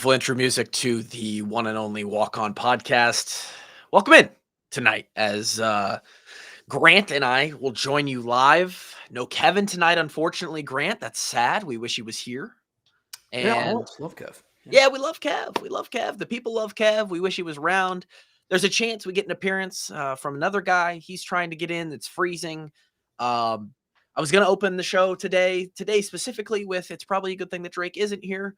Beautiful intro music to the one and only Walk On podcast. Welcome in tonight as Grant and I will join you live. No Kevin tonight, unfortunately, Grant. That's sad. We wish he was here. Yeah, I And love Kev. yeah, we love Kev. We love Kev. The people love Kev. We wish he was around. There's a chance we get an appearance from another guy. He's trying to get in. It's freezing. I was going to open the show today specifically with it's probably a good thing that Drake isn't here.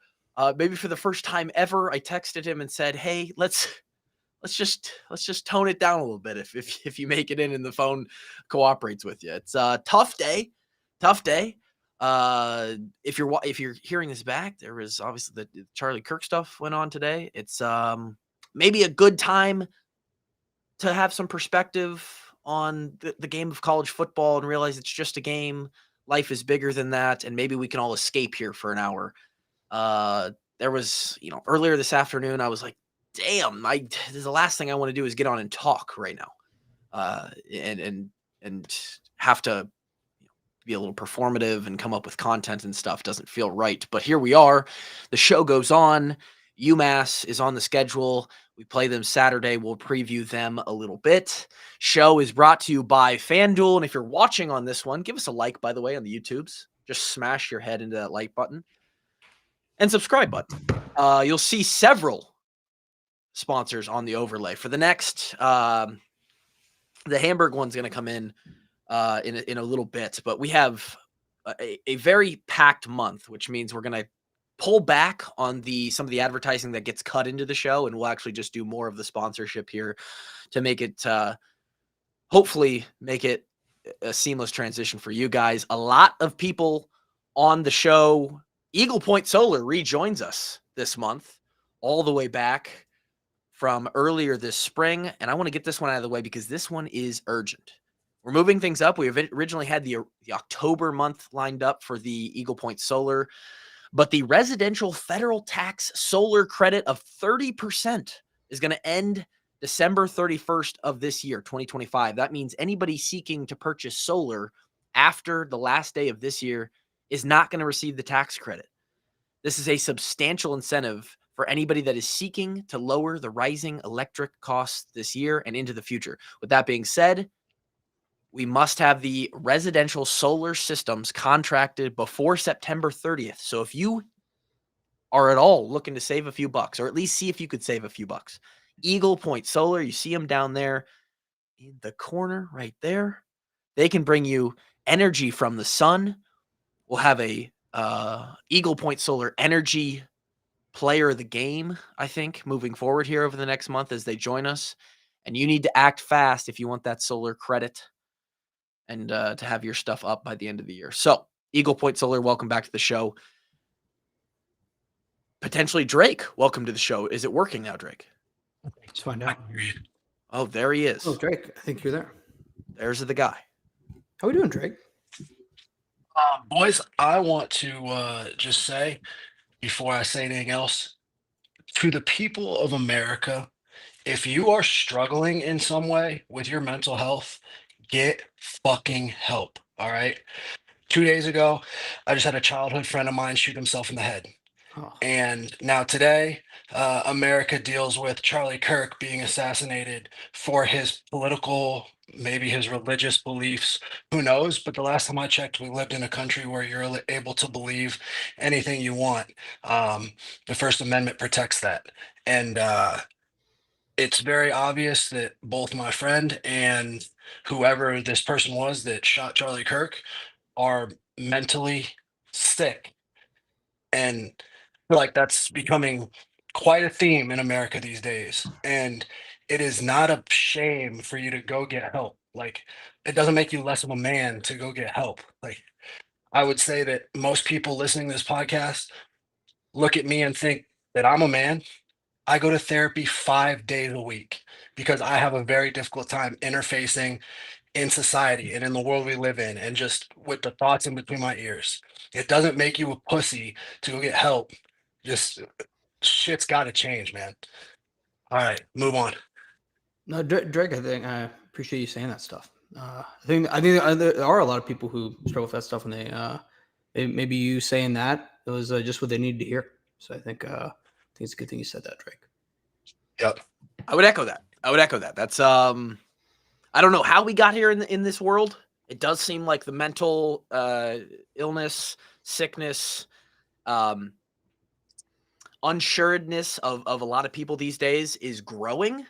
Maybe for the first time ever, I texted him and said, "Hey, let's just tone it down a little bit if you make it in and the phone cooperates with you." It's a tough day. If you're hearing this back, there was obviously the Charlie Kirk stuff went on today. It's maybe a good time to have some perspective on the game of college football and realize it's just a game. Life is bigger than that, and maybe we can all escape here for an hour. There was, earlier this afternoon, I was like, damn, the last thing I want to do is get on and talk right now. And have to be a little performative and come up with content and stuff doesn't feel right. But here we are. The show goes on. UMass is on the schedule. We play them Saturday. We'll preview them a little bit. Show is brought to you by FanDuel. And if you're watching on this one, give us a like, by the way, on the YouTubes. Just smash your head into that like button and subscribe button. You'll see several sponsors on the overlay. For the next, the Hamburg one's going to come in a little bit. But we have a very packed month, which means we're going to pull back on some of the advertising that gets cut into the show, and we'll actually just do more of the sponsorship here to make it hopefully make it a seamless transition for you guys. A lot of people on the show. Eagle Point Solar rejoins us this month, all the way back from earlier this spring, and I want to get this one out of the way because this one is urgent. We're moving things up. We originally had the October month lined up for the Eagle Point Solar, but the residential federal tax solar credit of 30% is going to end December 31st of this year, 2025. That means anybody seeking to purchase solar after the last day of this year is not going to receive the tax credit. This is a substantial incentive for anybody that is seeking to lower the rising electric costs this year and into the future. With that being said, we must have the residential solar systems contracted before September 30th. So if you are at all looking to save a few bucks, or at least see if you could save a few bucks, Eagle Point Solar, you see them down there in the corner right there. They can bring you energy from the sun. We'll have a Eagle Point Solar Energy player of the game, I think, moving forward here over the next month as they join us. And you need to act fast if you want that solar credit and to have your stuff up by the end of the year. So, Eagle Point Solar, welcome back to the show. Potentially Drake, welcome to the show. Is it working now, Drake? Let's find out. Oh, there he is. Oh, Drake, I think you're there. There's the guy. How we doing, Drake? Boys, I want to just say, before I say anything else, to the people of America, if you are struggling in some way with your mental health, get fucking help. All right. 2 days ago, I just had a childhood friend of mine shoot himself in the head. Oh, And now today, America deals with Charlie Kirk being assassinated for his political, maybe his religious beliefs. Who knows? But the last time I checked, we lived in a country where you're able to believe anything you want. The First Amendment protects that. And it's very obvious that both my friend and whoever this person was that shot Charlie Kirk are mentally sick. And I feel like that's becoming quite a theme in America these days. And it is not a shame for you to go get help. Like, it doesn't make you less of a man to go get help. Like, I would say that most people listening to this podcast look at me and think that I'm a man. I go to therapy 5 days a week because I have a very difficult time interfacing in society and in the world we live in and just with the thoughts in between my ears. It doesn't make you a pussy to go get help. Just shit's got to change, man. All right, move on. no, Drake. I think I appreciate you saying that stuff. I think there are a lot of people who struggle with that stuff, and maybe you saying that it was just what they needed to hear. So I think think it's a good thing you said that, Drake. Yep. I would echo that. That's I don't know how we got here in this world. It does seem like the mental illness, sickness, unsuredness of a lot of people these days is growing.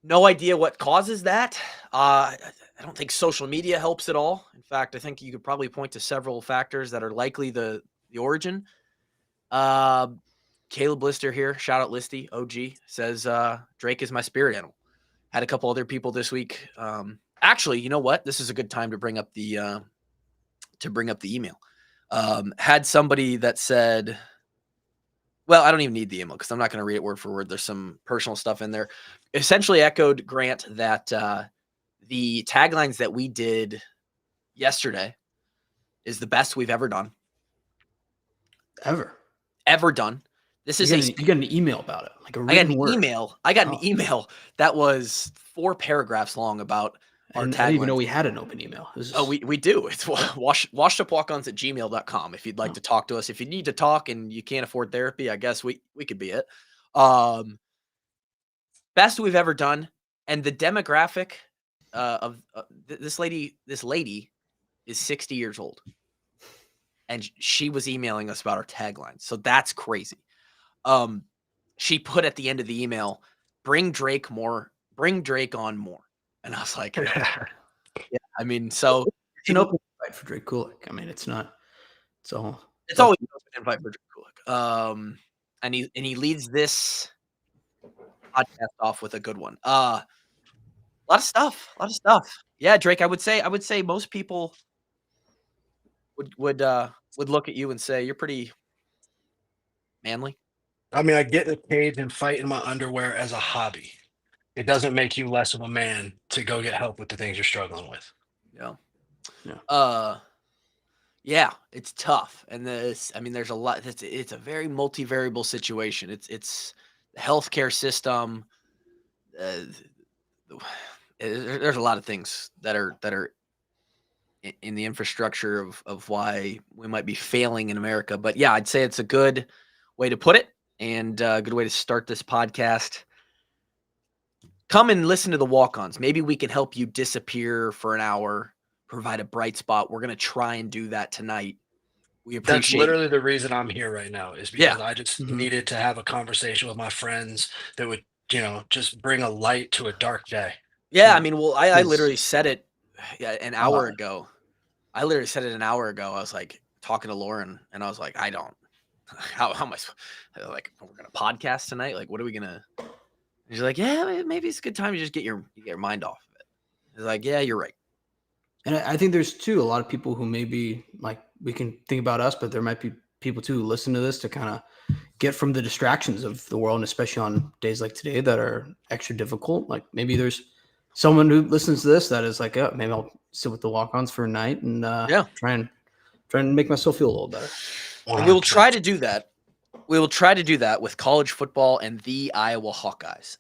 No idea what causes that. I don't think social media helps at all. In fact, I think you could probably point to several factors that are likely the origin. Caleb Lister here, shout out Listy, OG, says Drake is my spirit animal. Had a couple other people this week. Actually, you know what? This is a good time to bring up the email. Had somebody that said, well, I don't even need the email because I'm not going to read it word for word. There's some personal stuff in there. Essentially echoed Grant that the taglines that we did yesterday is the best we've ever done. Ever done. This is you got an email about it, like a written word. I got an email that was 4 paragraphs long about our tagline. I didn't even know we had an open email. We do. It's washedupwalkons@gmail.com if you'd like to talk to us. If you need to talk and you can't afford therapy, I guess we could be it. Best we've ever done. And the demographic of this lady is 60 years old. And she was emailing us about our tagline. So that's crazy. She put at the end of the email, bring Drake on more. And I was like, yeah, I mean, so it's an open invite for Drake Kulick. I mean, it's not, it's always an open invite for Drake Kulick. And he leads this podcast off with a good one. A lot of stuff. Yeah, Drake, I would say most people would look at you and say you're pretty manly. I mean, I get in the cage and fight in my underwear as a hobby. It doesn't make you less of a man to go get help with the things you're struggling with. Yeah, it's tough. And there's a lot. It's a very multivariable situation. It's the healthcare system. There's a lot of things that are in the infrastructure of why we might be failing in America. But yeah, I'd say it's a good way to put it and a good way to start this podcast. Come and listen to the walk-ons. Maybe we can help you disappear for an hour, provide a bright spot. We're going to try and do that tonight. We appreciate That's literally the reason I'm here right now is because I just needed to have a conversation with my friends that would, just bring a light to a dark day. Yeah, I mean, well, I literally said it an hour ago. I was like talking to Lauren, and I was like, I don't. How am I? Like, we're gonna podcast tonight. Like, what are we gonna? And she's like, yeah, maybe it's a good time to just get your mind off of it. It's like, yeah, you're right. And I think there's too a lot of people who maybe like we can think about us, but there might be people too who listen to this to kind of get from the distractions of the world, and especially on days like today that are extra difficult. Like maybe there's someone who listens to this that is like, oh, maybe I'll sit with the walk-ons for a night and try and make myself feel a little better. We'll try to do that. We will try to do that with college football and the Iowa Hawkeyes,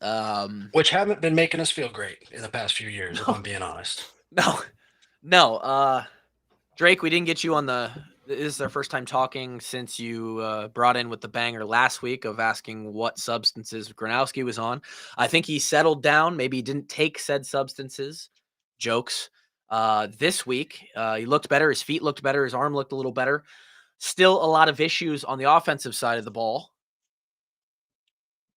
which haven't been making us feel great in the past few years, if I'm being honest. No. Drake, we didn't get you on this is our first time talking since you brought in with the banger last week of asking what substances Gronowski was on. I think he settled down. Maybe he didn't take said substances. Jokes. This week, he looked better. His feet looked better. His arm looked a little better. Still a lot of issues on the offensive side of the ball.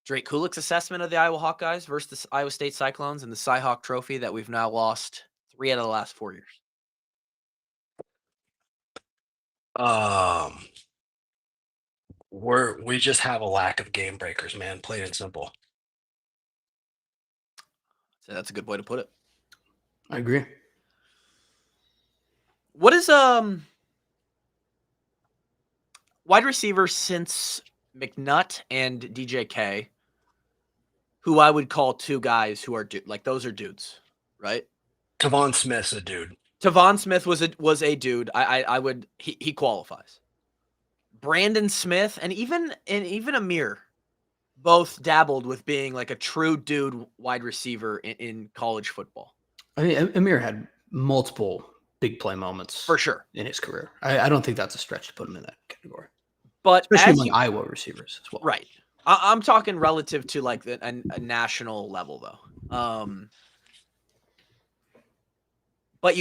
Drake Kulick's assessment of the Iowa Hawkeyes versus the Iowa State Cyclones and the Cy-Hawk Trophy that we've now lost 3 out of the last 4 years. We just have a lack of game breakers, man. Plain and simple. So that's a good way to put it. I agree. What is wide receiver since McNutt and DJK, who I would call 2 guys who are those are dudes, right? Tavon Smith's a dude. Tavon Smith was a dude. I would he qualifies. Brandon Smith and even Amir both dabbled with being like a true dude wide receiver in college football. I mean, Amir had multiple big play moments for sure in his career. I don't think that's a stretch to put him in that category. But especially as among you, Iowa receivers as well. right, I'm talking relative to like a national level though. But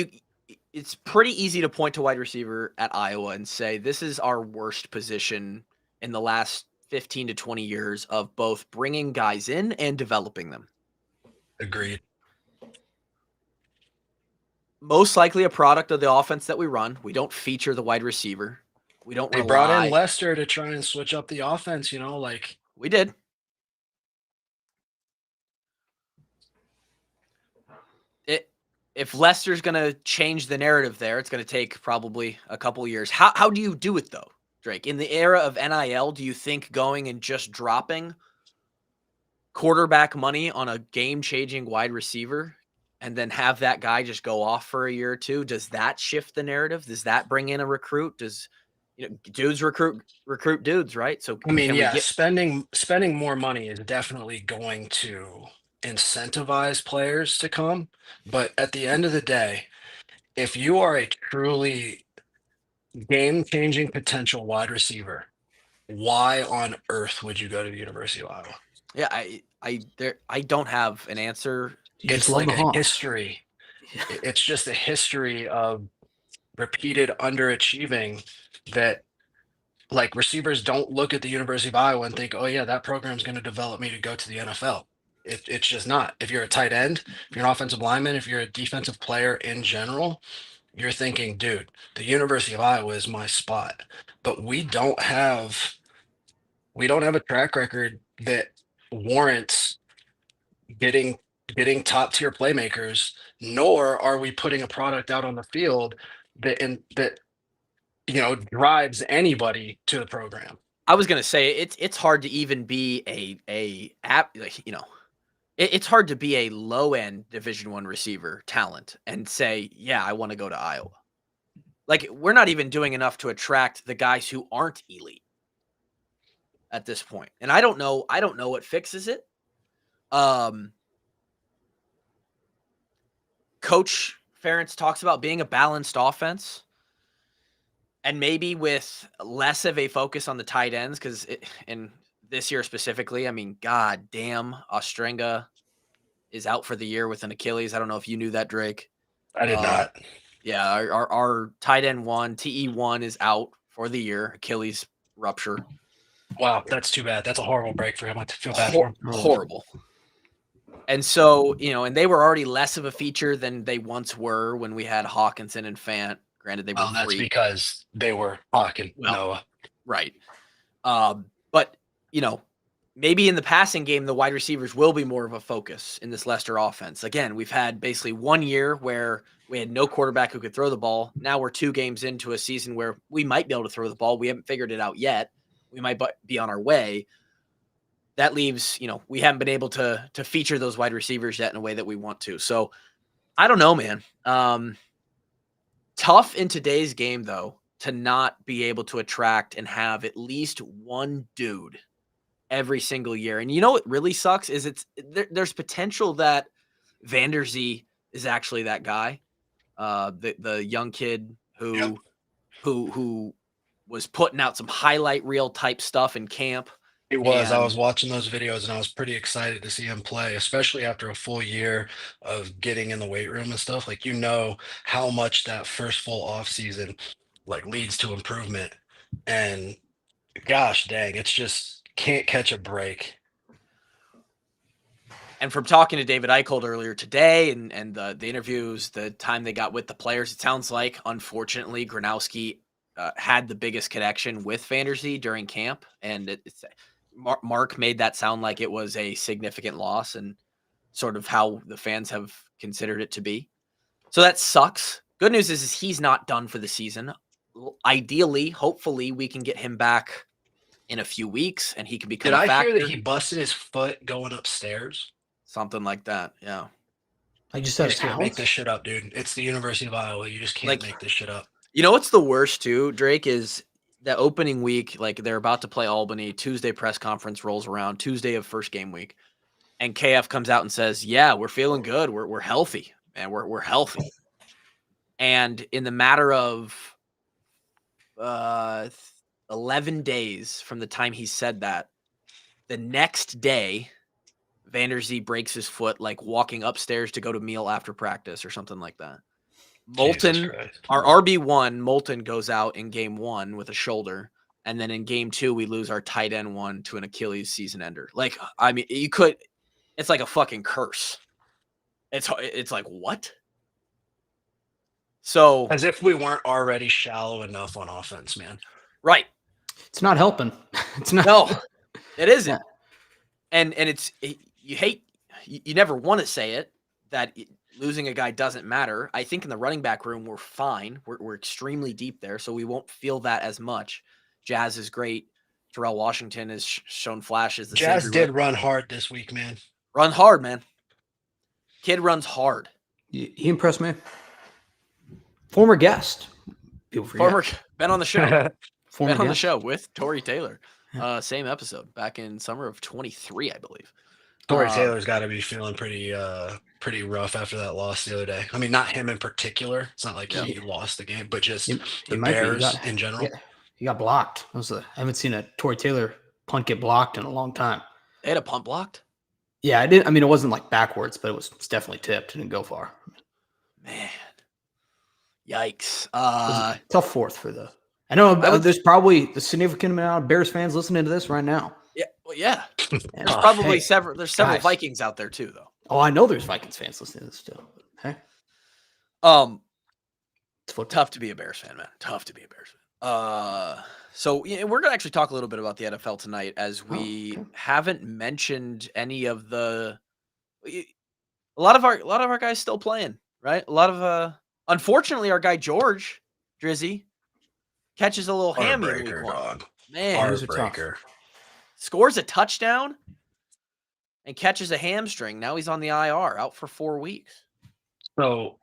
it's pretty easy to point to wide receiver at Iowa and say this is our worst position in the last 15 to 20 years of both bringing guys in and developing them. Agreed. Most likely a product of the offense that we run. We don't feature the wide receiver. We don't They brought in rely. Lester to try and switch up the offense, like We did. If Lester's going to change the narrative there, it's going to take probably a couple years. How do you do it, though, Drake? In the era of NIL, do you think going and just dropping quarterback money on a game-changing wide receiver and then have that guy just go off for a year or two, does that shift the narrative? Does that bring in a recruit? Does dudes recruit dudes, right? So I mean, can we yeah, get spending more money is definitely going to incentivize players to come. But at the end of the day, if you are a truly game-changing potential wide receiver, why on earth would you go to the University of Iowa? Yeah, I don't have an answer. You just It's love like the a Hawks. history. It's just a history of repeated underachieving that like receivers don't look at the University of Iowa and think, oh yeah, that program's going to develop me to go to the NFL. It's just not. If you're a tight end, if you're an offensive lineman, if you're a defensive player in general, you're thinking, dude, the University of Iowa is my spot. But we don't have a track record that warrants getting top tier playmakers, nor are we putting a product out on the field that drives anybody to the program. I was gonna say it's hard to even be a app like, it's hard to be a low end Division I receiver talent and say, yeah, I want to go to Iowa. Like we're not even doing enough to attract the guys who aren't elite at this point. And I don't know what fixes it. Coach Ferentz talks about being a balanced offense. And maybe with less of a focus on the tight ends, because in this year specifically, I mean, god damn, Ostrenga is out for the year with an Achilles. I don't know if you knew that, Drake. I did not. Yeah, our tight end one, TE1 is out for the year, Achilles rupture. Wow, that's too bad. That's a horrible break for him. I feel bad for him. Horrible. And so, and they were already less of a feature than they once were when we had Hawkinson and Fant. Granted, they were Well, that's free. because they were Hawk and Noah. Right. But, maybe in the passing game, the wide receivers will be more of a focus in this Leicester offense. Again, we've had basically 1 year where we had no quarterback who could throw the ball. Now we're 2 games into a season where we might be able to throw the ball. We haven't figured it out yet. We might be on our way. That leaves, we haven't been able to feature those wide receivers yet in a way that we want to. So I don't know, man. Tough in today's game, though, to not be able to attract and have at least one dude every single year. And what really sucks is there's potential that Vanderzee is actually that guy, the young kid who was putting out some highlight reel type stuff in camp. It was. I was watching those videos and I was pretty excited to see him play, especially after a full year of getting in the weight room and stuff. Like, how much that first full off season leads to improvement. And gosh dang, it's just can't catch a break. And from talking to David Eicholt earlier today and the interviews, the time they got with the players, it sounds like, unfortunately, Gronowski had the biggest connection with Vanderzee during camp. And Mark made that sound like it was a significant loss and sort of how the fans have considered it to be. So that sucks. Good news is he's not done for the season. Ideally, hopefully, we can get him back in a few weeks and he can become a factor. Did I hear that he busted his foot going upstairs? Something like that, yeah. I just can't make this shit up, dude. It's the University of Iowa. You just can't make this shit up. What's the worst, too, Drake, is the opening week, they're about to play Albany. Tuesday press conference rolls around, Tuesday of first game week. And KF comes out and says, yeah, we're feeling good. We're healthy, man. We're healthy. And in the matter of 11 days from the time he said that, the next day, Vanderzee breaks his foot like walking upstairs to go to meal after practice or something like that. Moulton, our RB1, Moulton goes out in game 1 with a shoulder. And then in game 2, we lose our tight end 1 to an Achilles season ender. Like, I mean, it's like a fucking curse. It's like, what? So As if we weren't already shallow enough on offense, man. right. It's not helping. It's not. No, it isn't. Yeah. And you never want to say it, that losing a guy doesn't matter. I think in the running back room, we're fine. We're extremely deep there, so we won't feel that as much. Jazz is great. Terrell Washington has shown flashes. Jazz did run hard this week, man. Run hard, man. Kid runs hard. He impressed me. Former guest. People forget. Been on the show. Former Been on the guest. show with Tory Taylor. Same episode back in summer of 23, I believe. Tory Taylor's got to be feeling pretty rough after that loss the other day. I mean, not him in particular. It's not like he lost the game, but just the Bears in general. Yeah, he got blocked. I haven't seen a Tory Taylor punt get blocked in a long time. They had a punt blocked? Yeah, I didn't. I mean, it wasn't like backwards, but it's definitely tipped. It didn't go far. Man, yikes! Tough fourth for the. I know there's probably a significant amount of Bears fans listening to this right now. Yeah, well, yeah. There's probably several. There's several guys. Vikings out there too, though. Oh, I know there's Vikings fans listening to this too. Hey, it's tough to be a Bears fan, man. Tough to be a Bears fan. So we're gonna actually talk a little bit about the NFL tonight, as we haven't mentioned any of the. A lot of our guys still playing, right? A lot of unfortunately, our guy George Drizzy catches a little hammy in week 1. Man, Heartbreaker. Scores a touchdown and catches a hamstring. Now he's on the IR, out for 4 weeks. So,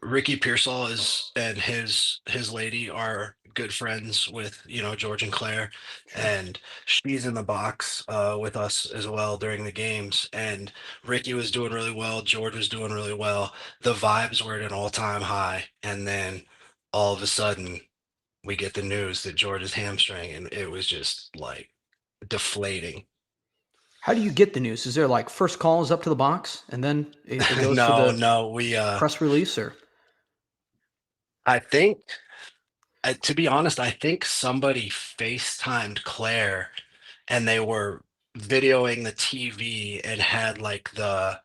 Ricky Pearsall and his lady are good friends with George and Claire, and she's in the box with us as well during the games. And Ricky was doing really well. George was doing really well. The vibes were at an all-time high, and then all of a sudden we get the news that George is hamstring, and it was just like deflating. How do you get the news? Is there like first call is up to the box and then it goes we press release? Or I think, to be honest, I think somebody FaceTimed Claire and they were videoing the TV and had like the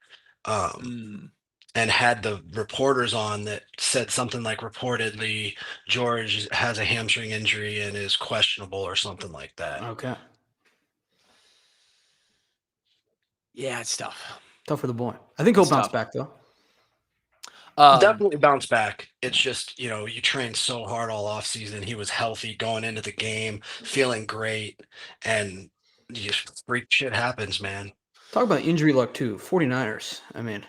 and had the reporters on that said something like, reportedly George has a hamstring injury and is questionable or something like that. Okay. Yeah, it's tough. Tough for the boy. I think he'll bounce back though. Definitely bounce back. It's just, you trained so hard all off season. He was healthy going into the game, feeling great, and freak shit happens, man. Talk about injury luck too. 49ers. I mean,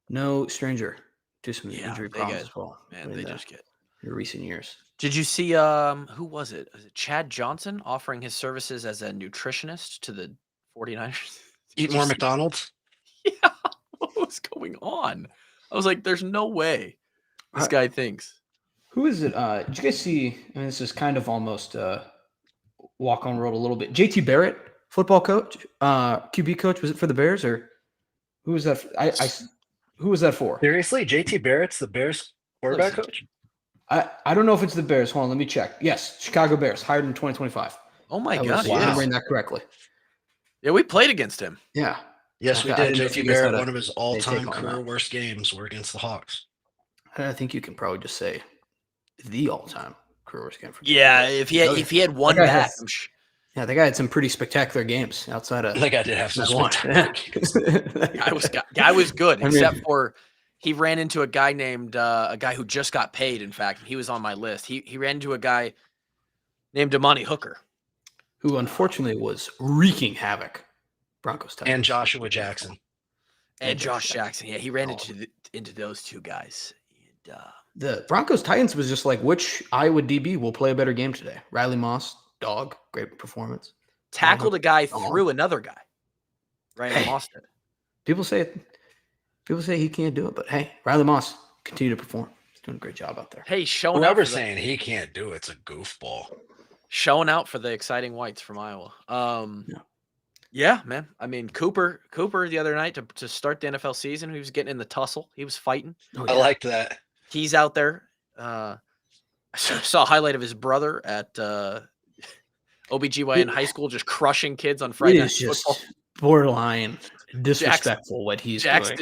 no stranger to some injury problems as well. Man, they just get in recent years. Did you see who was it? Was it Chad Johnson offering his services as a nutritionist to the 49ers? Eat more McDonald's? Yeah. What was going on? I was like, there's no way this guy thinks. Who is it? Did you guys see? I mean, this is kind of almost walk on road a little bit. JT Barrett, football coach, QB coach. Was it for the Bears or who was that? Who was that for? Seriously, JT Barrett's the Bears quarterback coach? I don't know if it's the Bears. Hold on, let me check. Yes, Chicago Bears, hired in 2025. Oh my gosh! I'm remembering that correctly. Yeah, we played against him. Yeah. Yes, we did. JT Barrett, one of his all-time career worst games were against the Hawks. I think you can probably just say the all-time career worst game. Yeah, if he had one back. Yeah, the guy had some pretty spectacular games outside of. The guy did have some spectacular games. Guy was good, except for he ran into a guy named a guy who just got paid. In fact, he was on my list. He ran into a guy named Amani Hooker, who unfortunately was wreaking havoc. Broncos Titans. And Joshua Jackson. And Josh Jackson. Yeah, he ran into those two guys. And, the Broncos Titans was just like, which Iowa DB will play a better game today? Riley Moss, dog, great performance. Tackled a guy through another guy. Riley Moss did. People say he can't do it, but hey, Riley Moss continue to perform. He's doing a great job out there. Hey, showing out Whoever's for the, saying he can't do it's a goofball. showing out for the exciting whites from Iowa. Yeah, man. I mean, Cooper the other night to start the NFL season, he was getting in the tussle. He was fighting. Oh, I liked that. He's out there. I saw a highlight of his brother at OBGYN high school just crushing kids on Friday It Night is Football. just borderline disrespectful what he's Jax doing.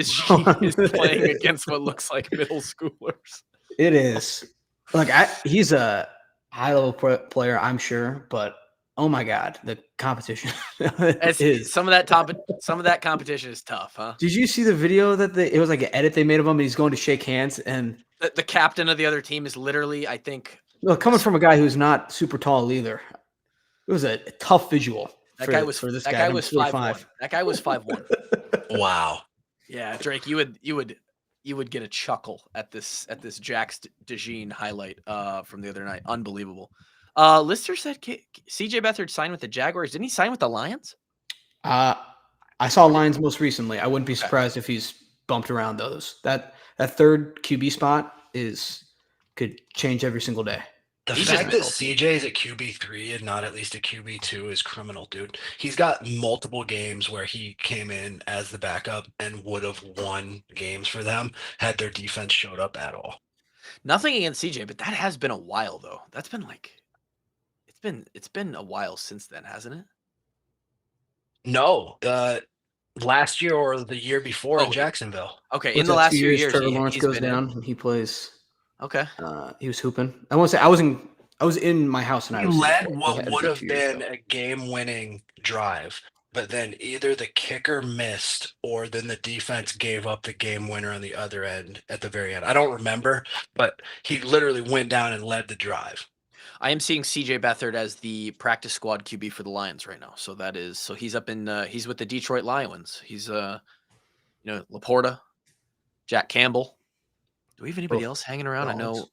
is playing against what looks like middle schoolers. It is. Like he's a high-level player, I'm sure, but oh my God, the competition is. Some of that competition is tough, huh? Did you see the video that it was like an edit they made of him and he's going to shake hands and The captain of the other team is literally, I think, well, coming from a guy who's not super tall either. It was a tough visual. That guy was 5'1". That guy was 5'1". Wow. Yeah, Drake, you would get a chuckle at this Jax DeJean highlight from the other night. Unbelievable. Lister said CJ Beathard signed with the Jaguars. Didn't he sign with the Lions? I saw Lions most recently. I wouldn't be surprised if he's bumped around those. That third QB spot could change every single day. The fact that CJ is at QB3 and not at least a QB2 is criminal, dude. He's got multiple games where he came in as the backup and would have won games for them had their defense showed up at all. Nothing against CJ, but that has been a while though. That's been like it's been a while since then, hasn't it? No, last year or the year before in Jacksonville. Okay, in the last few years, Trevor Lawrence goes down and he plays. Okay. He was hooping. I want to say I was in my house and I led what would have been a game-winning drive, but then either the kicker missed or then the defense gave up the game winner on the other end at the very end. I don't remember, but he literally went down and led the drive. I am seeing CJ Beathard as the practice squad QB for the Lions right now. So he's up in he's with the Detroit Lions. He's Laporta, Jack Campbell. Do we have anybody else hanging around? I know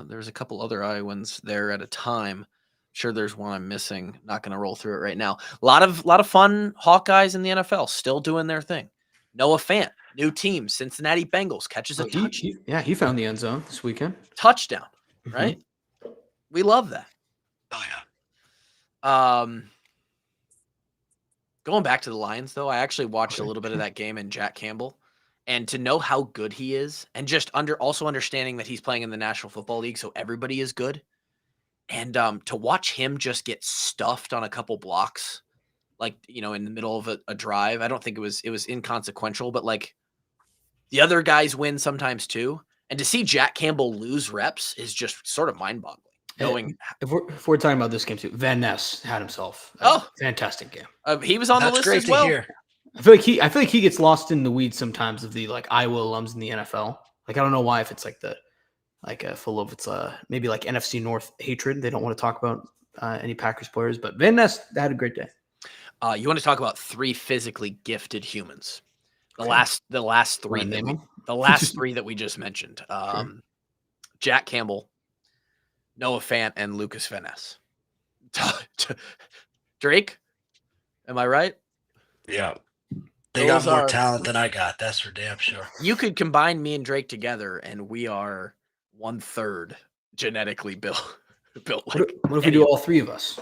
there's a couple other Iowans there at a time. Sure, there's one I'm missing. Not going to roll through it right now. A lot of fun Hawkeyes in the NFL still doing their thing. Noah Fant, new team, Cincinnati Bengals, catches a touchdown. He found the end zone this weekend. Touchdown, right? We love that. Oh yeah. Going back to the Lions though, I actually watched a little bit of that game and Jack Campbell. And to know how good he is, and just also understanding that he's playing in the National Football League, so everybody is good. And to watch him just get stuffed on a couple blocks, like in the middle of a drive, I don't think it was inconsequential, but like the other guys win sometimes too. And to see Jack Campbell lose reps is just sort of mind-boggling. Knowing if we're talking about this game too, Van Ness had himself a fantastic game. He was on the list great as well. To hear. I feel like he gets lost in the weeds sometimes of the like Iowa alums in the NFL. Like I don't know why, if it's like full of maybe like NFC North hatred. They don't want to talk about any Packers players, but Van Ness had a great day. You want to talk about three physically gifted humans? The last three that we just mentioned. Jack Campbell, Noah Fant, and Lucas Van Ness. Drake, am I right? Yeah. They got more talent than I got. That's for damn sure. You could combine me and Drake together, and we are 1/3 genetically built. What if we do all three of us?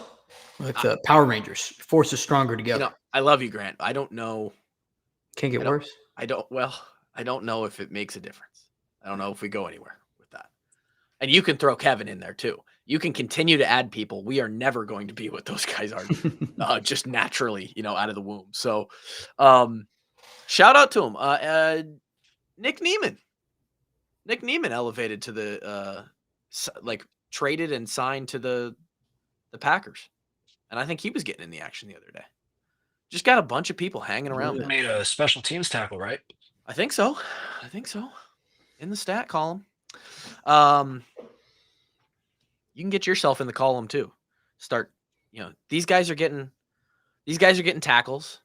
Like the Power Rangers, force us stronger together. I love you, Grant. I don't know. Can't get worse. I don't know if it makes a difference. I don't know if we go anywhere with that. And you can throw Kevin in there too. You can continue to add people. We are never going to be what those guys are just naturally, out of the womb. So shout out to him. Nick Neiman. Nick Neiman elevated to the traded and signed to the Packers. And I think he was getting in the action the other day. Just got a bunch of people hanging around. He made a special teams tackle, right? I think so. In the stat column. You can get yourself in the column too. Start, these guys are getting tackles,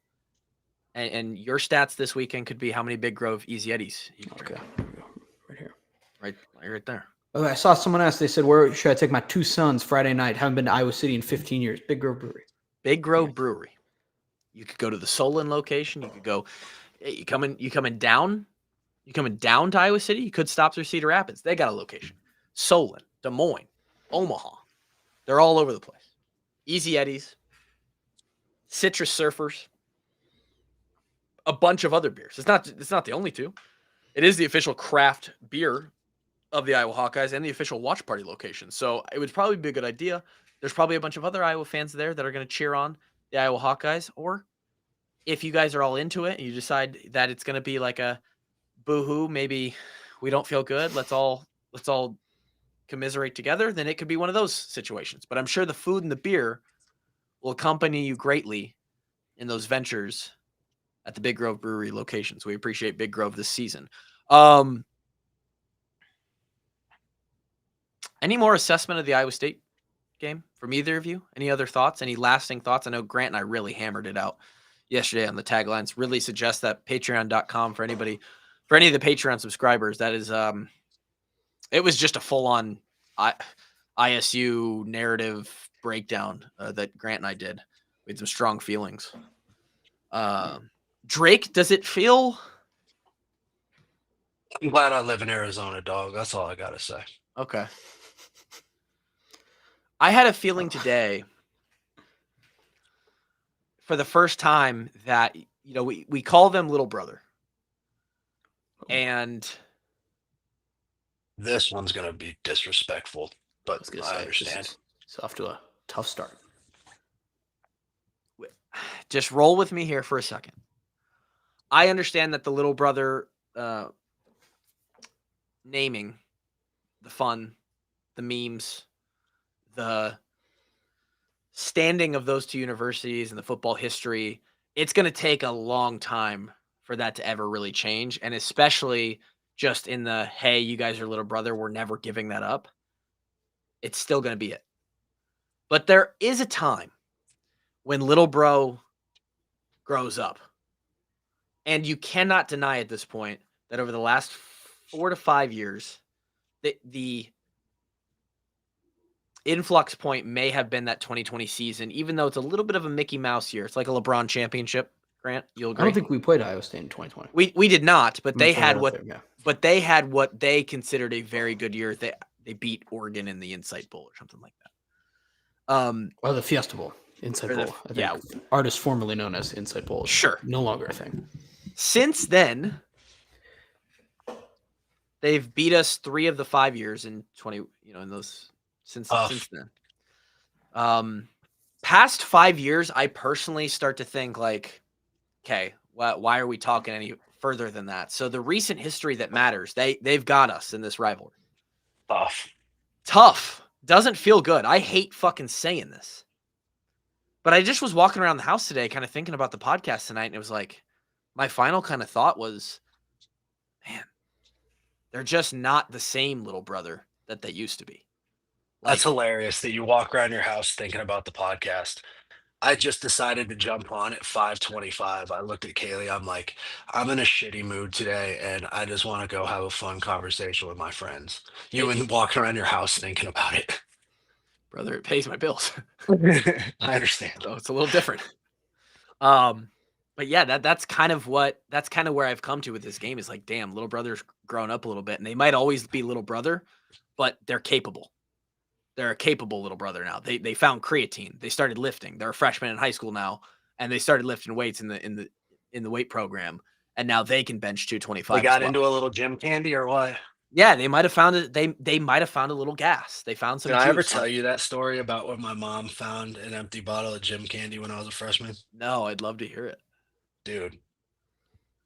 and your stats this weekend could be how many Big Grove Easy Eddies you can drink. Okay, right here, right there. Oh, I saw someone ask. They said, "Where should I take my two sons Friday night? Haven't been to Iowa City in 15 years." Big Grove Brewery. Big Grove Brewery. You could go to the Solon location. You could go. You coming down You coming down to Iowa City, you could stop through Cedar Rapids. They got a location. Solon, Des Moines, Omaha. They're all over the place. Easy Eddies, Citrus Surfers, a bunch of other beers. It's not the only two. It is the official craft beer of the Iowa Hawkeyes and the official watch party location. So it would probably be a good idea. There's probably a bunch of other Iowa fans there that are going to cheer on the Iowa Hawkeyes. Or if you guys are all into it and you decide that it's going to be like a boo-hoo, maybe we don't feel good, let's all commiserate together, then it could be one of those situations. But I'm sure the food and the beer will accompany you greatly in those ventures at the Big Grove Brewery locations. We appreciate Big Grove this season. Any more assessment of the Iowa State game from either of you? Any other thoughts? Any lasting thoughts? I know Grant and I really hammered it out yesterday on the taglines. Really suggest that patreon.com for any of the Patreon subscribers. That is, it was just a full-on ISU narrative breakdown that Grant and I did. We had some strong feelings. Drake, does it feel? I'm glad I live in Arizona, dog. That's all I gotta say. Okay. I had a feeling today for the first time that, we call them little brother. And this one's going to be disrespectful, but I understand. It's off to a tough start. Just roll with me here for a second. I understand that the little brother naming, the fun, the memes, the standing of those two universities and the football history, it's going to take a long time for that to ever really change. And especially just in the, hey, you guys are little brother, we're never giving that up. It's still going to be it. But there is a time when little bro grows up. And you cannot deny at this point that over the last 4 to 5 years, the influx point may have been that 2020 season, even though it's a little bit of a Mickey Mouse year. It's like a LeBron championship. Grant, you'll agree? I don't think we played Iowa State in 2020. We did not, but they had what they had what they considered a very good year. They beat Oregon in the Insight Bowl or something like that. Or the Fiesta Bowl, Insight Bowl. I think. Artist formerly known as Insight Bowl. Sure, no longer a thing. Since then, they've beat us 3 of the 5 years in 20. In those since then. Past 5 years, I personally start to think like, okay, why are we talking any further than that? So the recent history that matters, they've got us in this rivalry. Tough. Doesn't feel good. I hate fucking saying this. But I just was walking around the house today kind of thinking about the podcast tonight, and it was like, my final kind of thought was, man, they're just not the same little brother that they used to be. That's hilarious that you walk around your house thinking about the podcast. I just decided to jump on at 5:25. I looked at Kaylee. I'm like, I'm in a shitty mood today, and I just want to go have a fun conversation with my friends. You and walking around your house thinking about it. Brother, it pays my bills. I understand. So it's a little different. But yeah, that's kind of where I've come to with this game is like, damn, little brother's grown up a little bit, and they might always be little brother, but they're capable. They're a capable little brother now. They found creatine. They started lifting. They're a freshman in high school now, and they started lifting weights in the weight program, and now they can bench 225. They got into a little gym candy or what? Yeah, they might have found it. They might have found a little gas. They found some. Did I ever tell you that story about when my mom found an empty bottle of gym candy when I was a freshman? No, I'd love to hear it. Dude,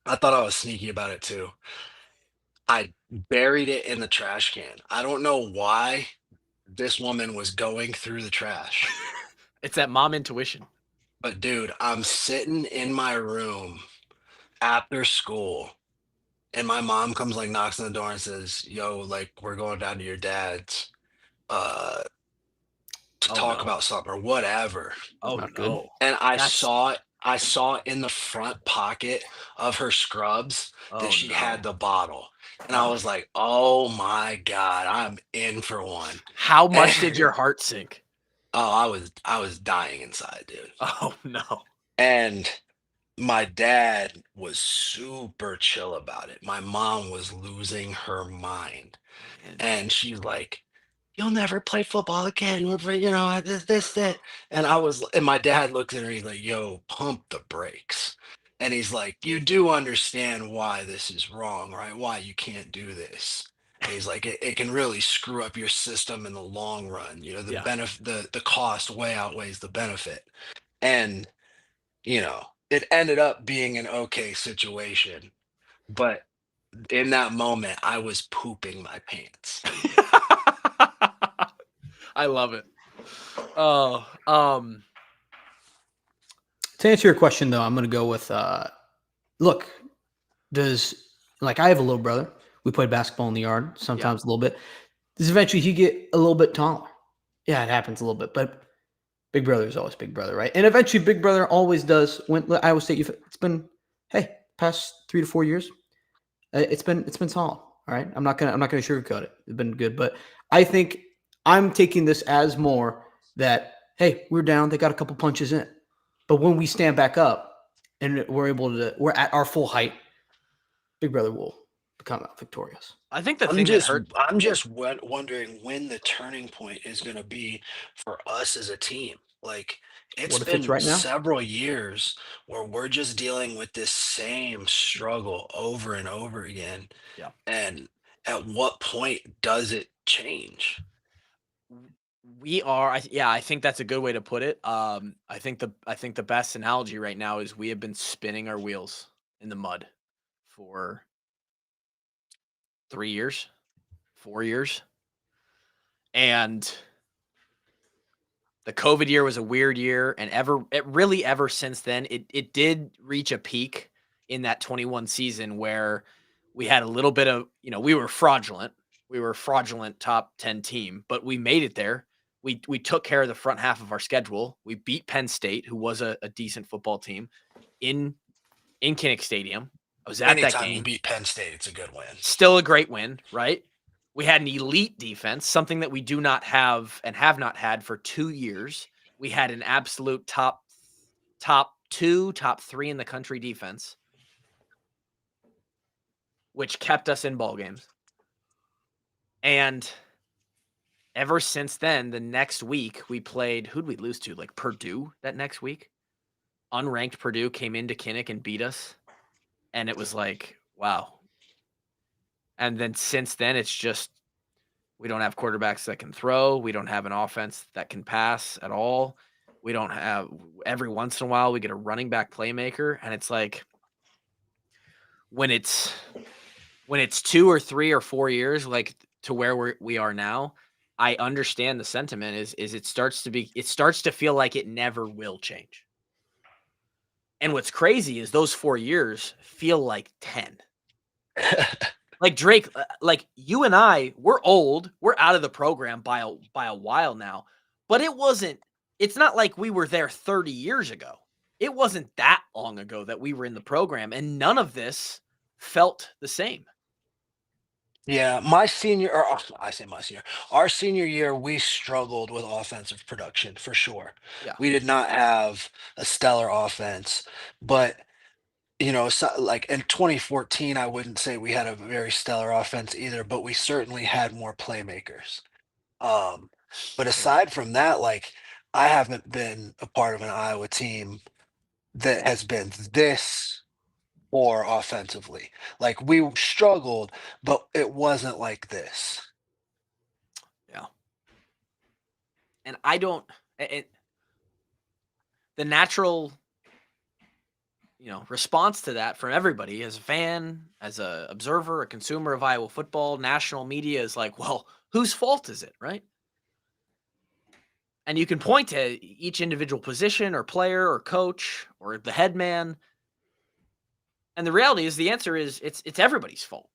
I thought I was sneaky about it too. I buried it in the trash can. I don't know why this woman was going through the trash. It's that mom intuition. But dude, I'm sitting in my room after school, and my mom comes knocks on the door and says, yo, we're going down to your dad's to talk about something or whatever. Oh no. Good. And I saw it in the front pocket of her scrubs that she had the bottle. And I was like, oh my God, I'm in for one. How much did your heart sink? Oh, I was dying inside, dude. Oh no. And my dad was super chill about it. My mom was losing her mind. Man. And she's like, "You'll never play football again. This. And and my dad looked at her, he's like, "Yo, pump the brakes." And he's like, "You do understand why this is wrong, right? Why you can't do this." And he's like, it can really screw up your system in the long run. The Yeah. benefit, the cost way outweighs the benefit. And, it ended up being an okay situation. But in that moment, I was pooping my pants. I love it. Oh, To answer your question, though, I'm going to go with look, I have a little brother. We played basketball in the yard sometimes a little bit. Does eventually he get a little bit taller? Yeah, it happens a little bit, but big brother is always big brother, right? And eventually big brother always does when Iowa State, it's been, hey, past 3 to 4 years, it's been solid. All right. I'm not gonna sugarcoat it. It's been good. But I think I'm taking this as more that, hey, we're down, they got a couple punches in. But when we stand back up and we're at our full height, big brother will become out victorious. I think the I'm thing that just hurt. I'm just wondering when the turning point is going to be for us as a team. Like, it's What if it's been right now? several years where we're just dealing with this same struggle over and over again. Yeah. And at what point does it change? I think that's a good way to put it. I think the best analogy right now is we have been spinning our wheels in the mud for 3 years, 4 years. And the COVID year was a weird year, and ever since then, it did reach a peak in that 21 season where we had a little bit of, we were fraudulent. We were a fraudulent top 10 team, but we made it there. We took care of the front half of our schedule. We beat Penn State, who was a decent football team, in Kinnick Stadium. I was at that Anytime you game. beat Penn State, it's a good win. Still a great win, right? We had an elite defense, something that we do not have and have not had for 2 years. We had an absolute top 2, top 3 in the country defense, which kept us in ball games. And ever since then, the next week we played, who'd we lose to? Like Purdue that next week. Unranked Purdue came into Kinnick and beat us. And it was like, wow. And then since then, it's just, we don't have quarterbacks that can throw. We don't have an offense that can pass at all. We don't have, every once in a while, we get a running back playmaker. And it's like, when it's 2 or 3 or 4 years, like to where we are now, I understand the sentiment is it starts to feel like it never will change. And what's crazy is those 4 years feel like 10. Like Drake, like you and I, we're old. We're out of the program by a while now. But it's not like we were there 30 years ago. It wasn't that long ago that we were in the program, and none of this felt the same. Yeah, I say my senior, our senior year, we struggled with offensive production for sure. Yeah. We did not have a stellar offense, but like in 2014, I wouldn't say we had a very stellar offense either, but we certainly had more playmakers. Um, but Yeah. aside from that, like, I haven't been a part of an Iowa team that has been this or offensively. Like, we struggled, but it wasn't like this. Yeah. And I don't the natural response to that from everybody as a fan, as a observer, a consumer of Iowa football, national media is like, well, whose fault is it, right? And you can point to each individual position or player or coach or the head man. And the reality is the answer is it's everybody's fault.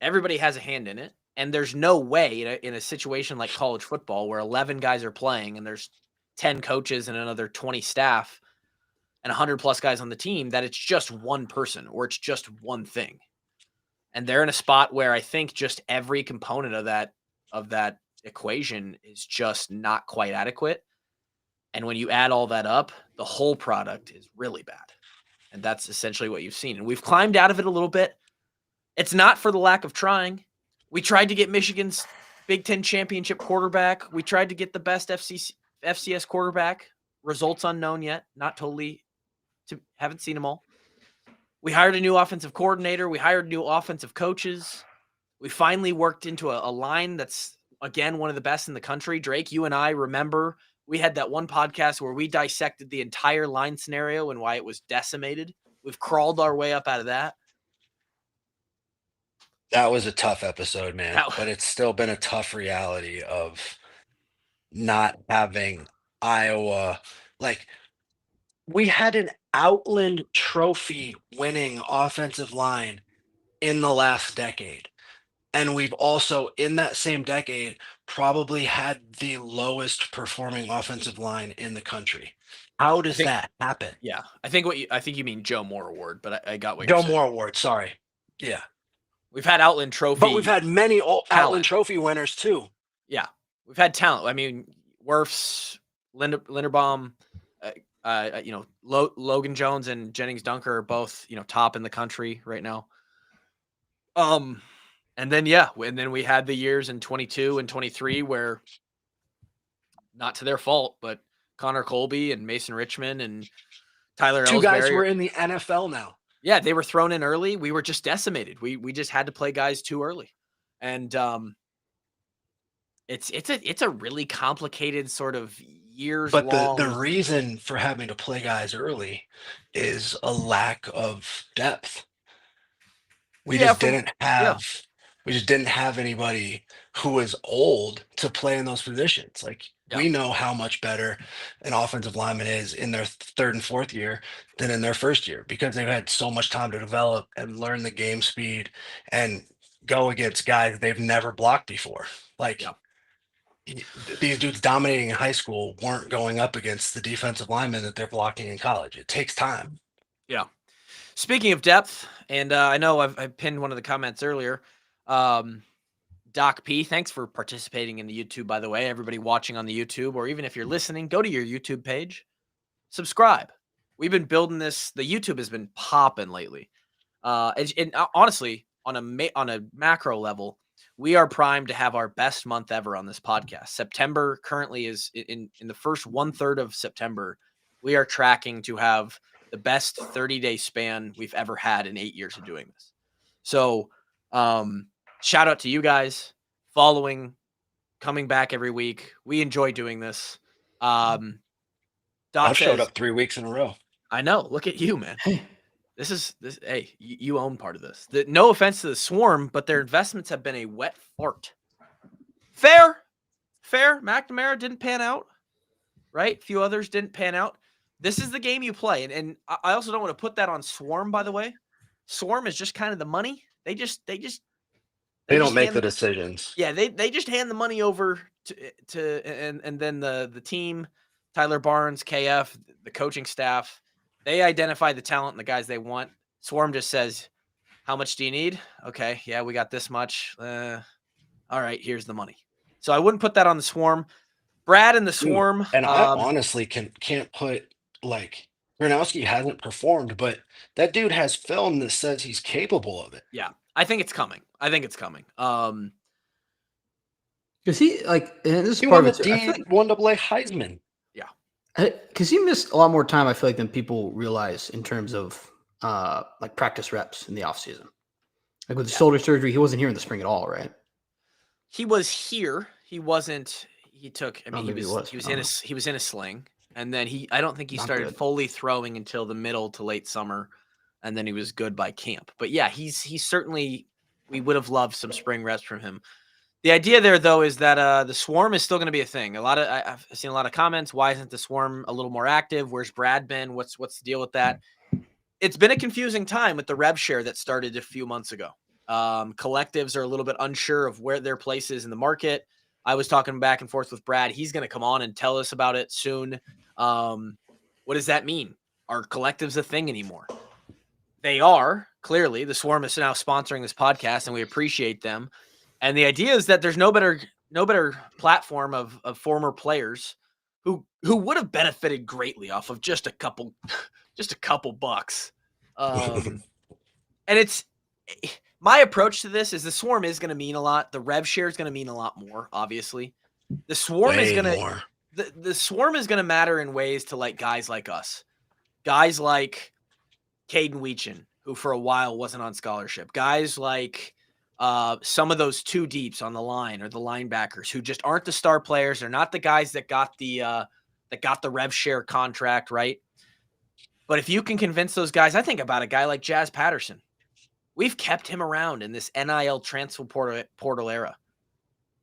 Everybody has a hand in it. And there's no way in a situation like college football where 11 guys are playing and there's 10 coaches and another 20 staff and 100 plus guys on the team that it's just one person or it's just one thing. And they're in a spot where I think just every component of that equation is just not quite adequate. And when you add all that up, the whole product is really bad. And that's essentially what you've seen. And we've climbed out of it a little bit. It's not for the lack of trying. We tried to get Michigan's Big Ten championship quarterback. We tried to get the best FCS quarterback. Results unknown yet. Not totally. Haven't seen them all. We hired a new offensive coordinator. We hired new offensive coaches. We finally worked into a line that's, again, one of the best in the country. Drake, you and I remember we had that one podcast where we dissected the entire line scenario and why it was decimated. We've crawled our way up out of that. That was a tough episode, man. But it's still been a tough reality of not having Iowa. Like, we had an Outland Trophy winning offensive line in the last decade. And we've also, in that same decade, probably had the lowest performing offensive line in the country. How does that happen? Yeah, I think you mean Joe Moore Award, but I got what Joe you're saying. Moore Award, sorry. Yeah. We've had Outland Trophy. But we've had many Outland Trophy winners too. Yeah. We've had talent. I mean, Wirfs, Linderbaum, Logan Jones and Jennings Dunker are both, top in the country right now. And then we had the years in 22 and 23 where, not to their fault, but Connor Colby and Mason Richmond and Tyler Ellsbury. Two guys were in the NFL now. Yeah, they were thrown in early. We were just decimated. We just had to play guys too early. And it's a really complicated sort of years long. But the reason for having to play guys early is a lack of depth. We just didn't have anybody who was old to play in those positions. We know how much better an offensive lineman is in their third and fourth year than in their first year, because they've had so much time to develop and learn the game speed and go against guys they've never blocked before. These dudes dominating in high school weren't going up against the defensive linemen that they're blocking in college. It takes time. Yeah. Speaking of depth, and I know I pinned one of the comments earlier. Doc P, thanks for participating in the YouTube, by the way. Everybody watching on the YouTube, or even if you're listening, go to your YouTube page, subscribe. We've been building this. The YouTube has been popping lately. And honestly, on a macro level, we are primed to have our best month ever on this podcast. September currently is in the first 1/3 of September. We are tracking to have the best 30-day span we've ever had in 8 years of doing this. So, shout out to you guys following, coming back every week. We enjoy doing this. Doc I've showed up 3 weeks in a row. I know. Look at you, man. Hey, you own part of this. No offense to the Swarm, but their investments have been a wet fart. Fair. McNamara didn't pan out, right? A few others didn't pan out. This is the game you play. And I also don't want to put that on Swarm, by the way. Swarm is just kind of the money. They don't make the decisions. Yeah, they just hand the money over to and then the team, Tyler Barnes, KF, the coaching staff, they identify the talent and the guys they want. Swarm just says, how much do you need? Okay, yeah, we got this much. All right, here's the money. So I wouldn't put that on the Swarm. Brad and the Swarm. And I honestly can't put, Gronowski hasn't performed, but that dude has film that says he's capable of it. Yeah, I think it's coming. Because he this is He part won of the it. D1AA Heisman. Yeah, because he missed a lot more time, I feel like, than people realize in terms of practice reps in the offseason. Like with the shoulder surgery, he wasn't here in the spring at all, right? He was here. He wasn't. He took. I mean, he was in a sling, and then I don't think he started fully throwing until the middle to late summer, and then he was good by camp. But yeah, he's certainly. We would have loved some spring reps from him. The idea there, though, is that the Swarm is still going to be a thing. I've seen a lot of comments. Why isn't the Swarm a little more active? Where's Brad been? What's the deal with that? It's been a confusing time with the rev share that started a few months ago. Collectives are a little bit unsure of where their place is in the market. I was talking back and forth with Brad. He's going to come on and tell us about it soon. What does that mean? Are collectives a thing anymore? They are, clearly. The Swarm is now sponsoring this podcast, and we appreciate them. And the idea is that there's no better platform of former players who would have benefited greatly off of just a couple bucks And it's my approach to this is the Swarm is going to mean a lot. The rev share is going to mean a lot more, obviously. The Swarm is going to the Swarm is going to matter in ways to like guys like us. Guys like Caden Weechin, who for a while wasn't on scholarship. Guys like some of those two deeps on the line or the linebackers who just aren't the star players. They're not the guys that got the rev share contract, right? But if you can convince those guys, I think about a guy like Jazz Patterson. We've kept him around in this NIL transfer portal era.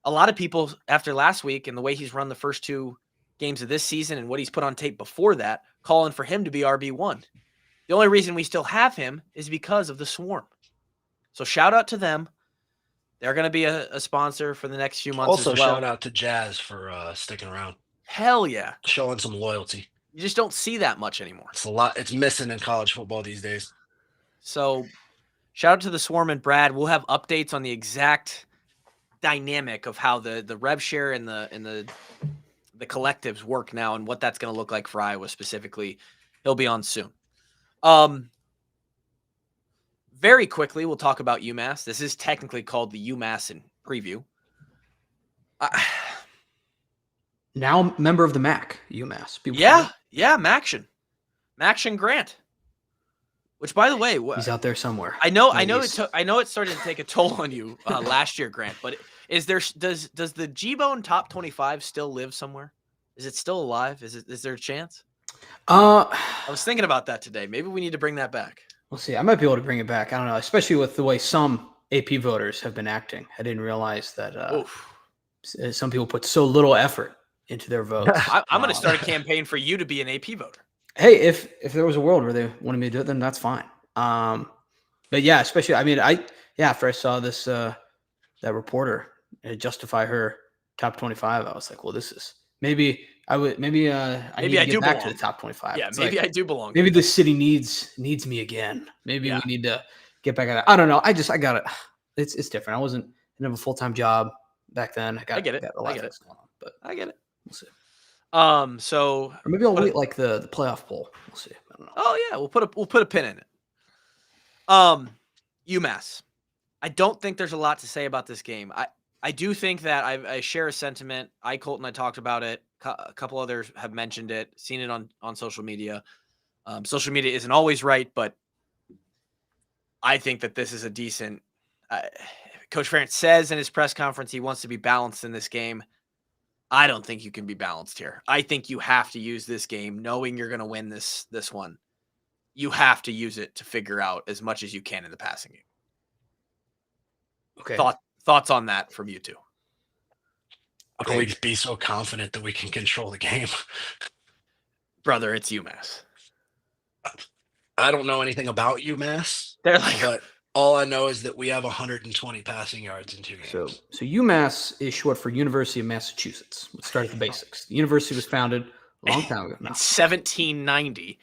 A lot of people after last week and the way he's run the first two games of this season and what he's put on tape before that, calling for him to be RB1. The only reason we still have him is because of the Swarm. So shout out to them. They're going to be a sponsor for the next few months Also, as well. shout out to Jazz for sticking around. Hell yeah. Showing some loyalty. You just don't see that much anymore. It's a lot. It's missing in college football these days. So shout out to the Swarm and Brad. We'll have updates on the exact dynamic of how the rev share and the collectives work now and what that's going to look like for Iowa specifically. He'll be on soon. Very quickly, we'll talk about UMass. This is technically called the UMass in preview. Now member of the MAC, UMass. Maction Grant. Which, by the way, he's out there somewhere. I know it started to take a toll on you last year, Grant. But does the G-Bone top 25 still live somewhere? Is it still alive? Is there a chance? I was thinking about that today. Maybe we need to bring that back. We'll see. I might be able to bring it back. I don't know, especially with the way some AP voters have been acting. I didn't realize that some people put so little effort into their votes. I'm going to start a campaign for you to be an AP voter. Hey, if there was a world where they wanted me to do it, then that's fine. But yeah, especially, I mean, after I saw this, that reporter justify her top 25, I was like, well, this is maybe I need to get back to the top 25. Yeah, maybe I do belong. Maybe the city needs me again. Maybe we need to get back at that. I don't know. I got it. It's different. I didn't have a full-time job back then. I get it. Got a lot of things going on, but I get it. We'll see. So or maybe I'll wait like the playoff poll. We'll see. I don't know. Oh yeah, we'll put a pin in it. UMass. I don't think there's a lot to say about this game. I do think that I share a sentiment. Colton, I talked about it. A couple others have mentioned it, seen it on social media. Social media isn't always right, but I think that this is a decent. Coach Ferentz says in his press conference he wants to be balanced in this game. I don't think you can be balanced here. I think you have to use this game knowing you're going to win this one. You have to use it to figure out as much as you can in the passing game. Okay. Thoughts on that from you two? How can we be so confident that we can control the game? Brother, it's UMass. I don't know anything about UMass. They're like, but all I know is that we have 120 passing yards in 2 games. So UMass is short for University of Massachusetts. Let's start at the basics. The university was founded a long time ago. In 1790.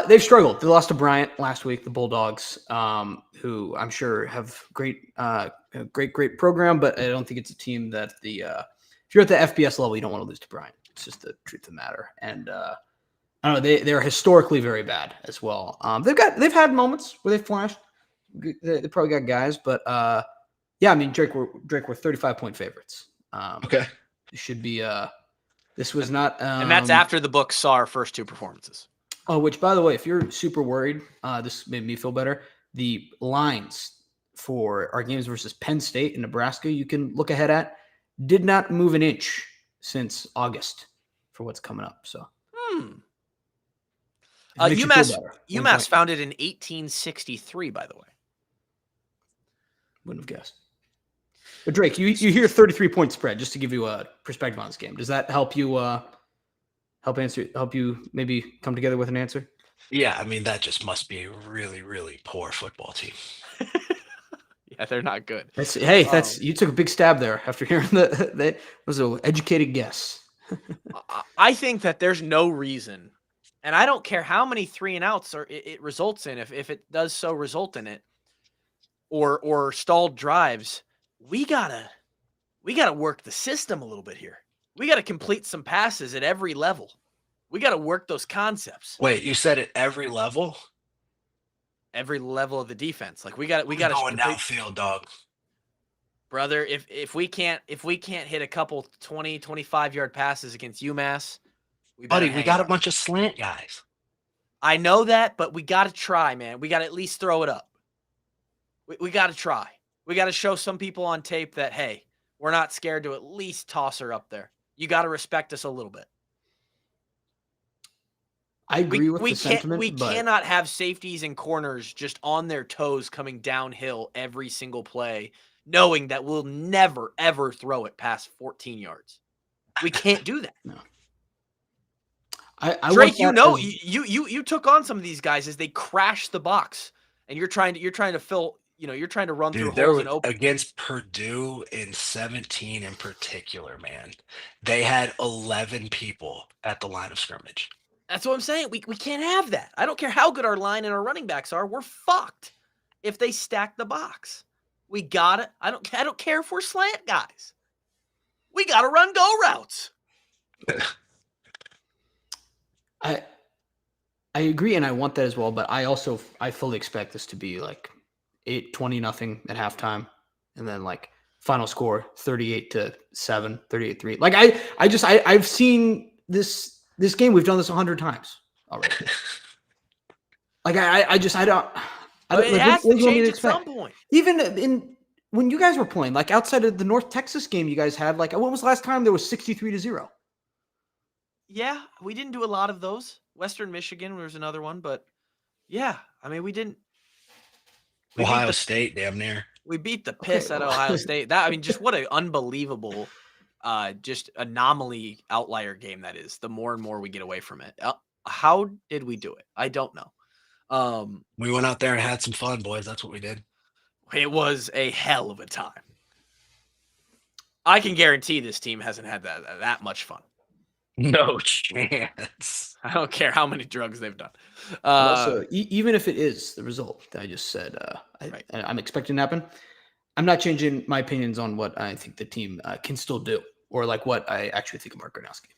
They've struggled. They lost to Bryant last week, the Bulldogs, who I'm sure have great program, but I don't think it's a team that if you're at the FBS level, you don't want to lose to Bryant. It's just the truth of the matter. And I don't know, they're historically very bad as well. They've had moments where they flashed. They probably got guys, but I mean, Drake were 35-point favorites. Okay, it should be. This was not, and that's after the books saw our first two performances. Oh, which, by the way, if you're super worried, this made me feel better. The lines for our games versus Penn State and Nebraska, you can look ahead at, did not move an inch since August for what's coming up. So, UMass founded in 1863, by the way. Wouldn't have guessed. But Drake, you hear 33-point spread, just to give you a perspective on this game. Does that help you help you maybe come together with an answer? Yeah, I mean, that just must be a really, really poor football team. Yeah, they're not good. You took a big stab there after hearing that was an educated guess. I think that there's no reason, and I don't care how many 3-and-outs it results in, if it does so result in it, or stalled drives, we gotta work the system a little bit here. We got to complete some passes at every level. We got to work those concepts. Wait, you said at every level? every level of the defense. Like we got Going to downfield, dog. brother. If we can't hit a couple 20, 25-yard passes against UMass, we better Buddy, we hang got it a up. bunch of slant guys. I know that, but we got to try, man. We got to at least throw it up. We got to try. We got to show some people on tape that, hey, we're not scared to at least toss her up there. You got to respect us a little bit. I agree with the sentiment. We but cannot have safeties and corners just on their toes coming downhill every single play, knowing that we'll never, ever throw it past 14 yards. We can't do that. No. Drake, you took on some of these guys as they crash the box, and you're trying to fill, you're trying to run through holes and open. Against Purdue in 17 in particular, man, they had 11 people at the line of scrimmage. That's what I'm saying. We can't have that. I don't care how good our line and our running backs are. We're fucked if they stack the box. We got it. I don't care if we're slant guys. We got to run go routes. I agree, and I want that as well. But I fully expect this to be like 20-0 at halftime, and then like final score 38-7, 38-3. Like I've seen this game. We've done this 100 times already. Like I don't. It has to change at some point. Even when you guys were playing, like outside of the North Texas game, you guys had like, when was the last time there was 63-0? Yeah, we didn't do a lot of those. Western Michigan was another one, but yeah, I mean, we didn't. Ohio State, damn near. We beat the piss out of Ohio State. Just what an unbelievable, just anomaly outlier game that is. The more and more we get away from it. How did we do it? I don't know. We went out there and had some fun, boys. That's what we did. It was a hell of a time. I can guarantee this team hasn't had that much fun. No chance. I don't care how many drugs they've done. Also, even if it is the result that I just said, I'm expecting to happen, I'm not changing my opinions on what I think the team can still do, or like what I actually think of Mark Gronowski.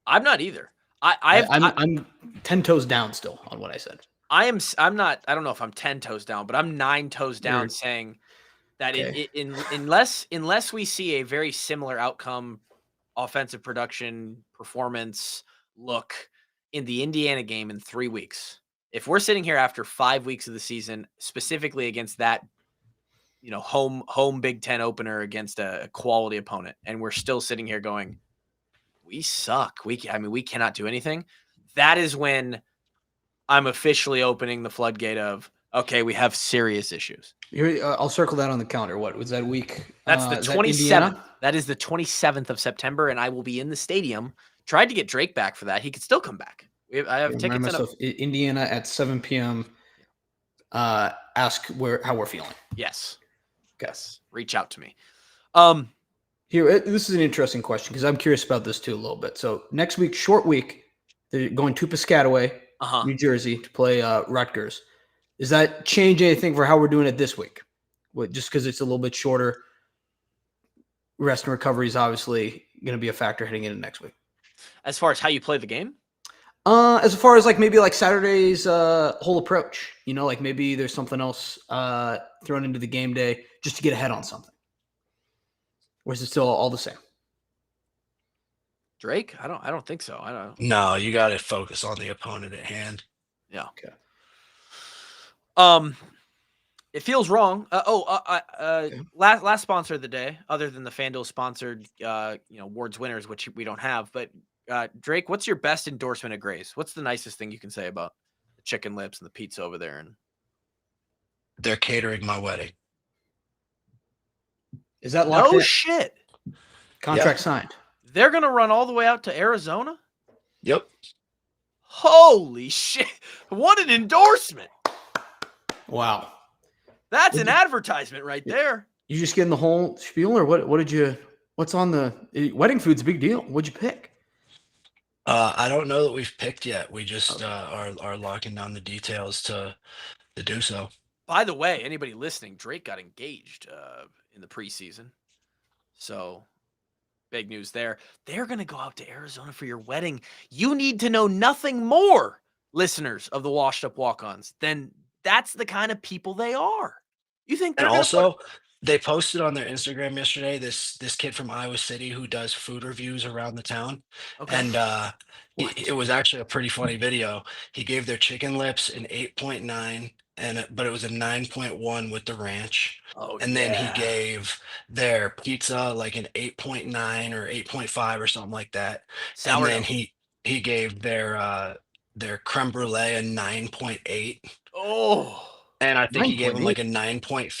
I'm not either. I'm 10 toes down still on what I said. I'm not. I don't know if I'm 10 toes down, but I'm 9 toes down, saying that unless we see a very similar outcome, offensive production, performance, look in the Indiana game in 3 weeks. If we're sitting here after 5 weeks of the season, specifically against that, home Big Ten opener against a quality opponent, and we're still sitting here going, we suck. We cannot do anything. That is when I'm officially opening the floodgate of, okay, we have serious issues. I'll circle that on the calendar. What was that week? That's the 27th. That is the 27th of September, and I will be in the stadium. Tried to get Drake back for that. He could still come back. I have tickets. Indiana at 7 p.m. Ask how we're feeling. Yes. Okay. Yes. Reach out to me. Here, this is an interesting question because I'm curious about this too a little bit. So next week, short week, they're going to Piscataway, New Jersey, to play Rutgers. Does that change anything for how we're doing it this week? Just because it's a little bit shorter, rest and recovery is obviously going to be a factor heading into next week. As far as how you play the game? As far as like maybe like Saturday's whole approach, like maybe there's something else thrown into the game day just to get ahead on something. Or is it still all the same? Drake? I don't think so. I don't. No, you got to focus on the opponent at hand. Yeah. Okay. It feels wrong. Last sponsor of the day, other than the FanDuel sponsored, awards winners, which we don't have. But Drake, what's your best endorsement of Gray's? What's the nicest thing you can say about the chicken lips and the pizza over there? And they're catering my wedding. Is that locked in? No shit. Contract signed. They're gonna run all the way out to Arizona? Yep. Holy shit! What an endorsement! Wow. That's an advertisement right there. You just getting the whole spiel, or what did you? What's on the wedding food's a big deal. What'd you pick? I don't know that we've picked yet. We just are locking down the details to do so. By the way, anybody listening, Drake got engaged in the preseason. So big news there. They're going to go out to Arizona for your wedding. You need to know nothing more, listeners of the Washed Up Walk-Ons, than that's the kind of people they are. You think And they're going to put also, they posted on their Instagram yesterday this kid from Iowa City who does food reviews around the town, okay? and What? it was actually a pretty funny video. He gave their chicken lips an 8.9, but it was a 9.1 with the ranch, Oh and then he yeah, gave their pizza like an 8.9 or 8.5 or something like that, and then sourdough. he gave their creme brulee a 9.8. Oh, And I think he gave him like 9.8. a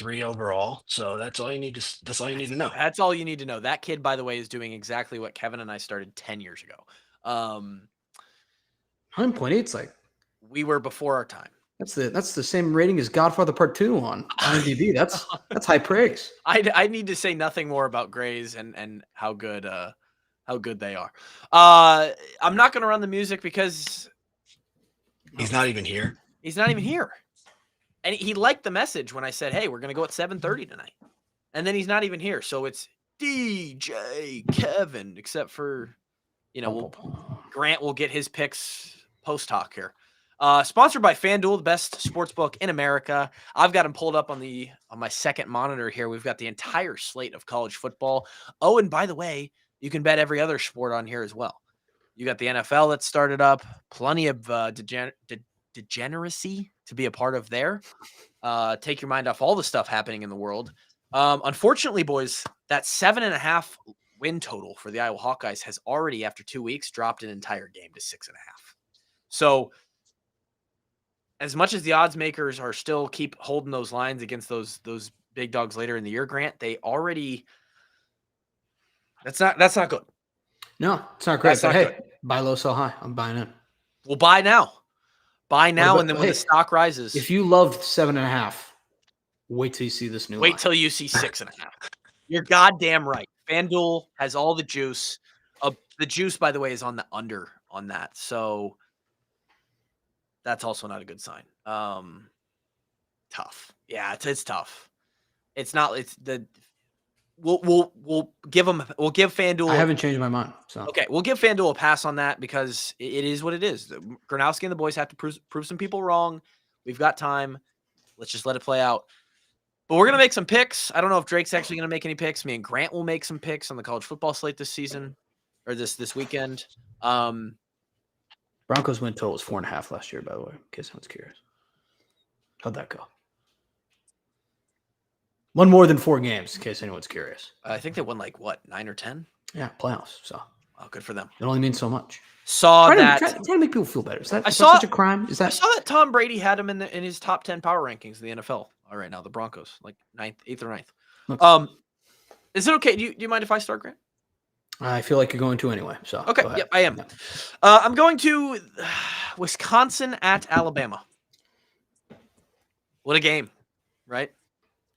9.3 overall. So that's all you need that's all you need to know. that's all you need to know. That kid, by the way, is doing exactly what Kevin and I started 10 years ago. 9.8 is like We were before our time. that's the same rating as Godfather Part 2 on IMDb. That's high praise. I need to say nothing more about Grays and how good they are. I'm not going to run the music because He's not even here. he's not even here. And he liked the message when I said, "Hey, we're going to go at 7:30 tonight." And then he's not even here. So it's DJ Kevin, except for, Grant will get his picks post hoc here. Sponsored by FanDuel, the best sportsbook in America. I've got him pulled up on my second monitor here. We've got the entire slate of college football. Oh, and by the way, you can bet every other sport on here as well. You got the NFL that started up, plenty of degeneracy to be a part of there. Take your mind off all the stuff happening in the world. Unfortunately, boys, that 7.5 win total for the Iowa Hawkeyes has already, after 2 weeks, dropped an entire game to 6.5. So, as much as the odds makers are still keep holding those lines against those big dogs later in the year, Grant, they already that's not good. No, it's not great. That's But not hey, good. buy low, sell high. I'm buying in. Well, buy now. Buy now, about- and then when hey, the stock rises, If you loved 7.5, wait till you see this new line. wait till you see 6.5. You're goddamn right. FanDuel has all the juice. The juice, by the way, is on the under on that. So that's also not a good sign. Tough. Yeah, it's tough. It's not. It's the. We'll give FanDuel. I haven't changed my mind. So Okay, we'll give FanDuel a pass on that because it is what it is. Gronowski and the boys have to prove some people wrong. We've got time. Let's just let it play out. But we're going to make some picks. I don't know if Drake's actually going to make any picks. Me and Grant will make some picks on the college football slate this season or this weekend. Broncos win total was 4.5 last year, by the way, in case anyone's curious. How'd that go? One more than 4 games, in case anyone's curious. I think they won 9 or 10? Yeah, playoffs. So Oh, good for them. it only means so much. Try Try to make people feel better. Is that saw- such a crime? Is I that saw that Tom Brady had him in his top 10 power rankings in the NFL. All right, now the Broncos, 8th or 9th. Looks- Is it okay? Do you mind if I start, Grant? I feel like you're going to anyway. So Okay, go ahead. yep, I am. Yeah. I'm going to Wisconsin at Alabama. What a game, right?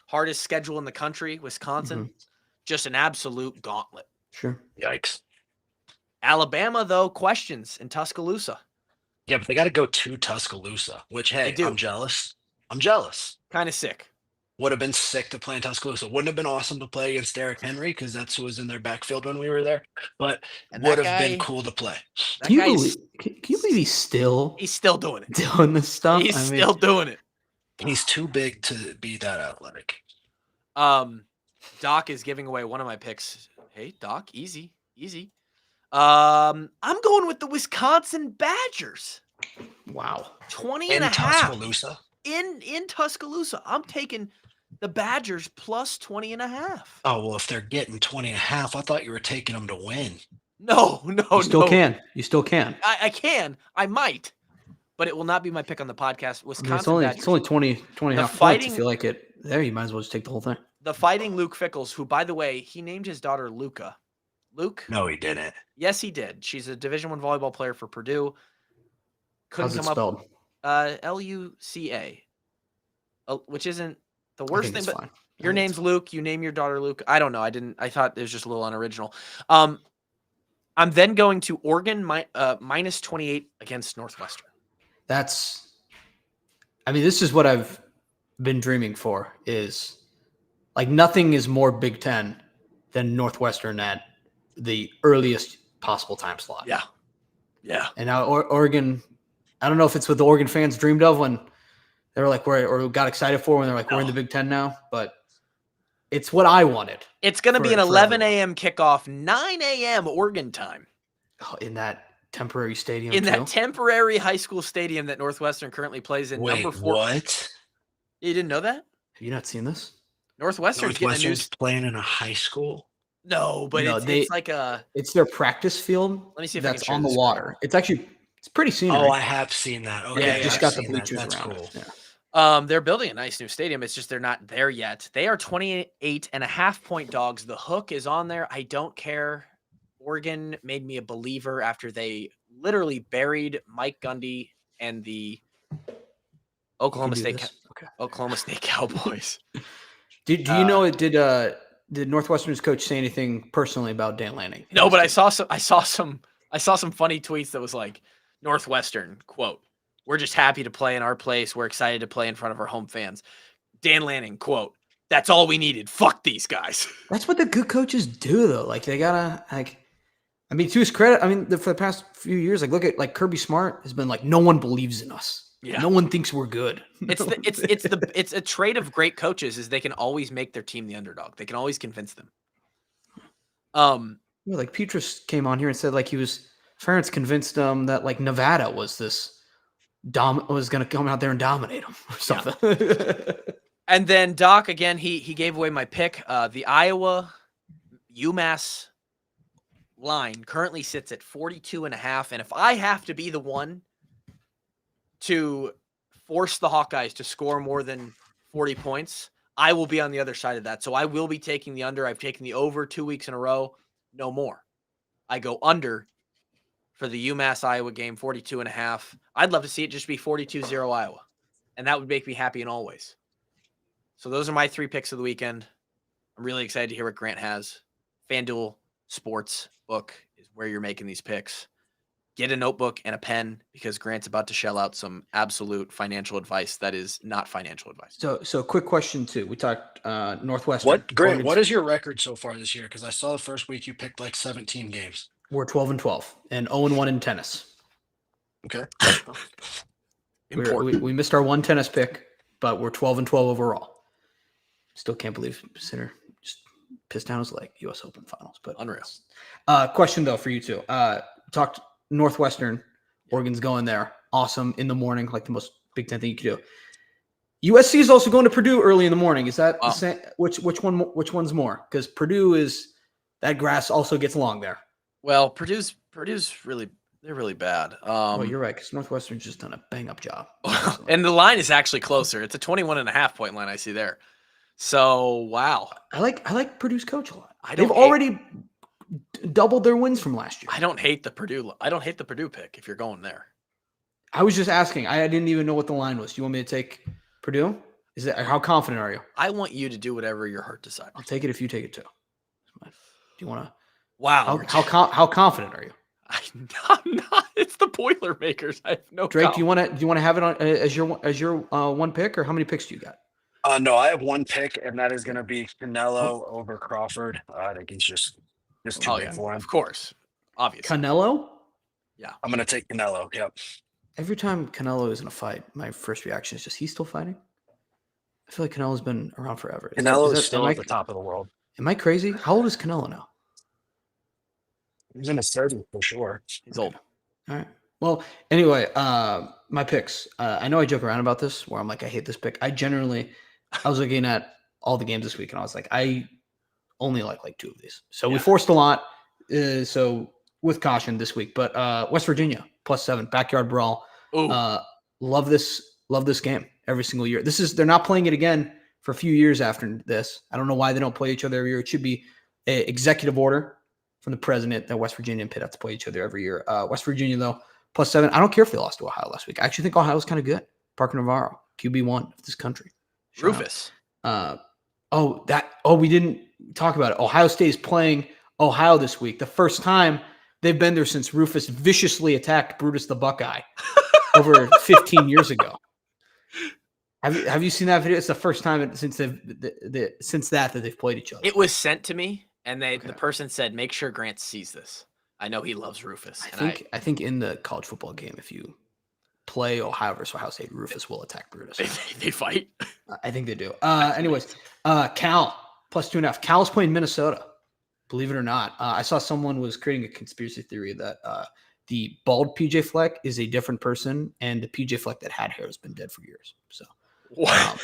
Hardest schedule in the country, Wisconsin. Just an absolute gauntlet. Sure. Yikes. Alabama, though, questions in Tuscaloosa. Yeah, but they got to go to Tuscaloosa, which, hey, They do. I'm jealous. I'm jealous. Kind of sick. Would have been sick to play in Tuscaloosa. Wouldn't have been awesome to play against Derrick Henry because that's who was in their backfield when we were there. But And would that have been guy- cool to play. That Can you guy's- believe he's still He's still doing it. doing this stuff? He's I mean, still doing it. He's too big to be that athletic. Doc is giving away one of my picks. Hey, Doc, easy. I'm going with the Wisconsin Badgers. wow. 20 In and a half Tuscaloosa. in Tuscaloosa. I'm taking the Badgers plus 20 and a half. Oh, well, if they're getting 20 and a half, I thought you were taking them to win. No. You still can. You still can. I can. I might. But it will not be my pick on the podcast. I mean, Wisconsin Badgers. it's only 20 and a The half points. fighting- I feel like it. There, you might as well just take the whole thing. The Fighting Luke Fickles, who, by the way, he named his daughter Luca. Luke? No, he didn't. Yes, he did. She's a Division I volleyball player for Purdue. Couldn't How's it come spelled? up. Luca, which isn't the I worst think thing. it's But fine. your name's Luke. You name your daughter Luke. I don't know. I thought it was just a little unoriginal. I'm then going to Oregon minus 28 against Northwestern. This is what I've been dreaming for, is nothing is more Big Ten than Northwestern at the earliest possible time slot. Yeah. And now Oregon, I don't know if it's what the Oregon fans dreamed of when they were like, or got excited for when they're like, we're in the No. Big Ten now. But it's what I wanted. It's going to be an for 11 everyone. a.m. kickoff, 9 a.m. Oregon time. Oh, in that temporary stadium In too. that temporary high school stadium that Northwestern currently plays in. Wait, Number 4. what? You didn't know that? Have you not seen this? Northwestern's getting a new. Northwestern's playing in a high school? No, but No, it's like a. It's their practice field. Let me see if I can that's share on the the water. screen. It's pretty scenery. Oh, I have seen that. Okay, yeah, yeah, just I've got the seen that. bleachers That's around cool. it. Yeah. They're building a nice new stadium. It's just they're not there yet. They are 28.5-point dogs. The hook is on there. I don't care. Oregon made me a believer after they literally buried Mike Gundy and the Oklahoma State Cowboys. Do you know it? Did Northwestern's coach say anything personally about Dan Lanning? No, but I saw some funny tweets that was like, Northwestern, quote, "We're just happy to play in our place. We're excited to play in front of our home fans." Dan Lanning, quote, "That's all we needed. Fuck these guys." That's what the good coaches do, though. Like they gotta I mean, to his credit, I mean, for the past few years, like look at like Kirby Smart has been like, no one believes in us. Yeah. No one thinks we're good. It's a trait of great coaches is they can always make their team the underdog. They can always convince them. Yeah, like Petrus came on here and said like Ferentz convinced them that like Nevada was was going to come out there and dominate them or something. Yeah. And then Doc, again, he gave away my pick. The Iowa UMass line currently sits at 42.5. And if I have to be the one to force the Hawkeyes to score more than 40 points, I will be on the other side of that. So I will be taking the under. I've taken the over 2 weeks in a row. No more. I go under for the UMass Iowa game, 42.5. I'd love to see it just be 42-0 Iowa. And that would make me happy in all ways. So those are my 3 picks of the weekend. I'm really excited to hear what Grant has. FanDuel Sportsbook is where you're making these picks. Get a notebook and a pen because Grant's about to shell out some absolute financial advice that is not financial advice. So quick question too. We talked Northwestern. What, Grant? What is your record so far this year? Because I saw the first week you picked like 17 games. We're 12-12 and 0-1 in tennis. Okay. We missed our one tennis pick, but we're 12-12 overall. Still can't believe Sinner just pissed down his leg. U.S. Open Finals, but unreal. Question though for you two. Talked Northwestern. Oregon's going there. Awesome in the morning, like the most Big Ten thing you could do. USC is also going to Purdue early in the morning. Is that the same? Which one's more? Because Purdue is that grass also gets long there. Well, Purdue's really bad. Well, you're right because Northwestern's just done a bang up job. And the line is actually closer. It's a 21.5-point line I see there. So wow, I like Purdue's coach a lot. They've already doubled their wins from last year. I don't hate the Purdue pick if you're going there. I was just asking. I didn't even know what the line was. Do you want me to take Purdue? How confident are you? I want you to do whatever your heart decides. I'll take it if you take it too. Do you want to? Wow. How confident are you? I'm not. It's the Boilermakers. I have no. Drake, do you want to have it on as your one pick, or how many picks do you got? No, I have one pick, and that is going to be Canelo over Crawford. I think he's just too big for him. Of course, obviously. Canelo? Yeah, I'm going to take Canelo. Yep. Every time Canelo is in a fight, my first reaction is just he's still fighting. I feel like Canelo's been around forever. Canelo is still at the top of the world. Am I crazy? How old is Canelo now? He's in his 30s for sure. He's old. All right. Well, anyway, my picks. I know I joke around about this where I'm like, I hate this pick. I was looking at all the games this week and I was like, I only like 2 of these. So we forced a lot. So with caution this week, but West Virginia +7 backyard brawl. Love this game every single year. They're not playing it again for a few years after this. I don't know why they don't play each other every year. It should be an executive order from the president that West Virginia and Pitt have to play each other every year. West Virginia though +7. I don't care if they lost to Ohio last week. I actually think Ohio's kind of good. Parker Navarro, QB1 of this country. Rufus. We didn't talk about it. Ohio State is playing Ohio this week. The first time they've been there since Rufus viciously attacked Brutus the Buckeye over 15 years ago. Have you seen that video? It's the first time since they've played each other. It was sent to me, and the person said, "Make sure Grant sees this. I know he loves Rufus." I think in the college football game, if you play Ohio versus Ohio State, Rufus will attack Brutus. They fight. I think they do. Anyways, Cal plus 2.5. Cal's playing Minnesota. Believe it or not. I saw someone was creating a conspiracy theory that the bald PJ Fleck is a different person, and the PJ Fleck that had hair has been dead for years. So, Wow.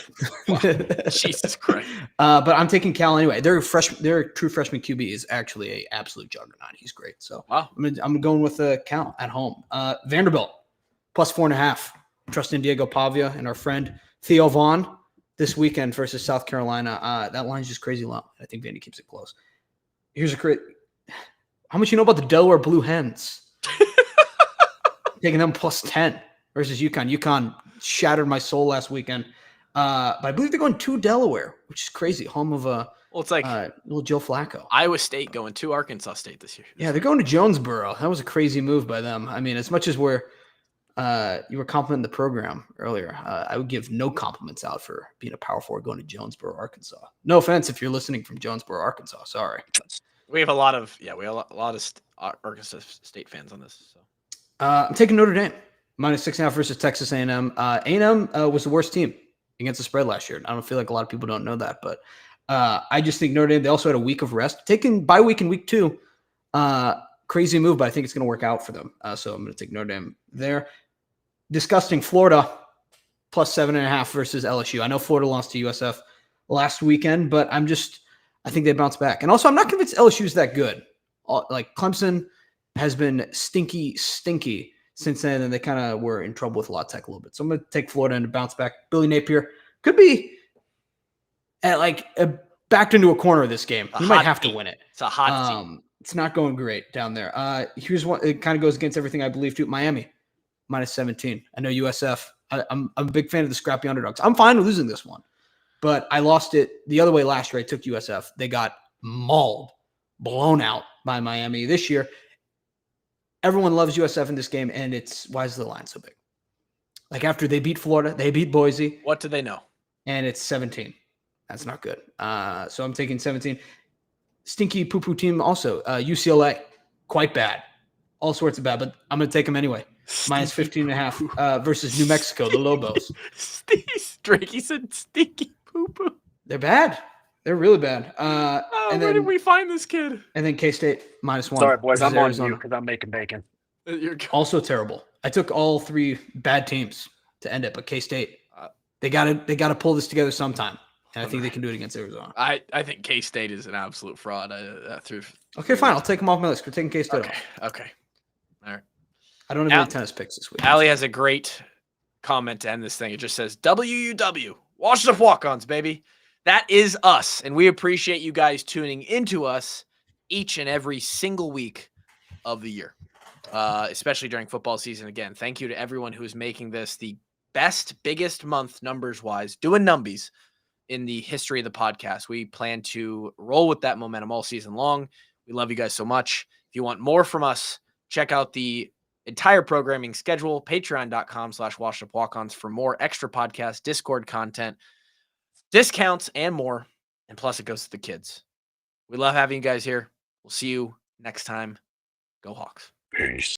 Jesus Christ. But I'm taking Cal anyway. Their true freshman QB is actually a absolute juggernaut. He's great. So Wow. I'm going with Cal at home. Vanderbilt plus 4.5. Trust in Diego Pavia and our friend Theo Vaughn this weekend versus South Carolina. That line is just crazy long. I think Vandy keeps it close. Here's a great. How much you know about the Delaware Blue Hens? Taking them plus 10 versus UConn. UConn shattered my soul last weekend. But I believe they're going to Delaware, which is crazy. Home of it's like little Joe Flacco. Iowa State going to Arkansas State this year. Yeah, they're going to Jonesboro. That was a crazy move by them. I mean, as much as you were complimenting the program earlier, I would give no compliments out for being a Power 4 going to Jonesboro, Arkansas. No offense if you're listening from Jonesboro, Arkansas. Sorry. We have a lot of Arkansas State fans on this. So I'm taking Notre Dame minus 6.5 versus Texas A&M. A&M was the worst team against the spread last year. I don't feel like a lot of people don't know that, but I just think Notre Dame, they also had a week of rest. Taking bye week in week 2, crazy move, but I think it's going to work out for them. So I'm going to take Notre Dame there. Disgusting Florida plus 7.5 versus LSU. I know Florida lost to USF last weekend, but I think they bounce back. And also, I'm not convinced LSU is that good. Like Clemson has been stinky since then, and they kind of were in trouble with La Tech a little bit. So I'm going to take Florida and bounce back. Billy Napier could be backed into a corner of this game. He might have to win it. It's a hot team. It's not going great down there. Here's one. It kind of goes against everything I believe too. Miami minus 17. I know USF. I'm a big fan of the scrappy underdogs. I'm fine with losing this one, but I lost it the other way last year. I took USF. They got mauled, blown out by Miami this year. Everyone loves USF in this game, and why is the line so big? Like after they beat Florida, they beat Boise. What do they know? And it's 17. That's not good. So I'm taking 17. Stinky poo-poo team also. UCLA, quite bad. All sorts of bad, but I'm going to take them anyway. Minus 15.5 versus New Mexico, the Lobos. Drakey said stinky poo-poo. They're bad. They're really bad. Where did we find this kid? And then K-State minus 1. Sorry, boys. I'm Arizona. on you because I'm making bacon. Also terrible. I took all 3 bad teams to end it, but K-State, they got to pull this together sometime. And I think they can do it against Arizona. I think K-State is an absolute fraud. Okay, fine. I'll take them off my list. We're taking K-State off. Okay. All right. I don't have any tennis picks this week. Allie has a great comment to end this thing. It just says, WUW, Washington Walk-Ons, baby. That is us, and we appreciate you guys tuning into us each and every single week of the year, especially during football season. Again, thank you to everyone who is making this the best, biggest month numbers-wise, doing numbies in the history of the podcast. We plan to roll with that momentum all season long. We love you guys so much. If you want more from us, check out the entire programming schedule, patreon.com/washup-walk-ons for more extra podcasts, Discord content, discounts, and more. And plus, it goes to the kids. We love having you guys here. We'll see you next time. Go Hawks. Peace.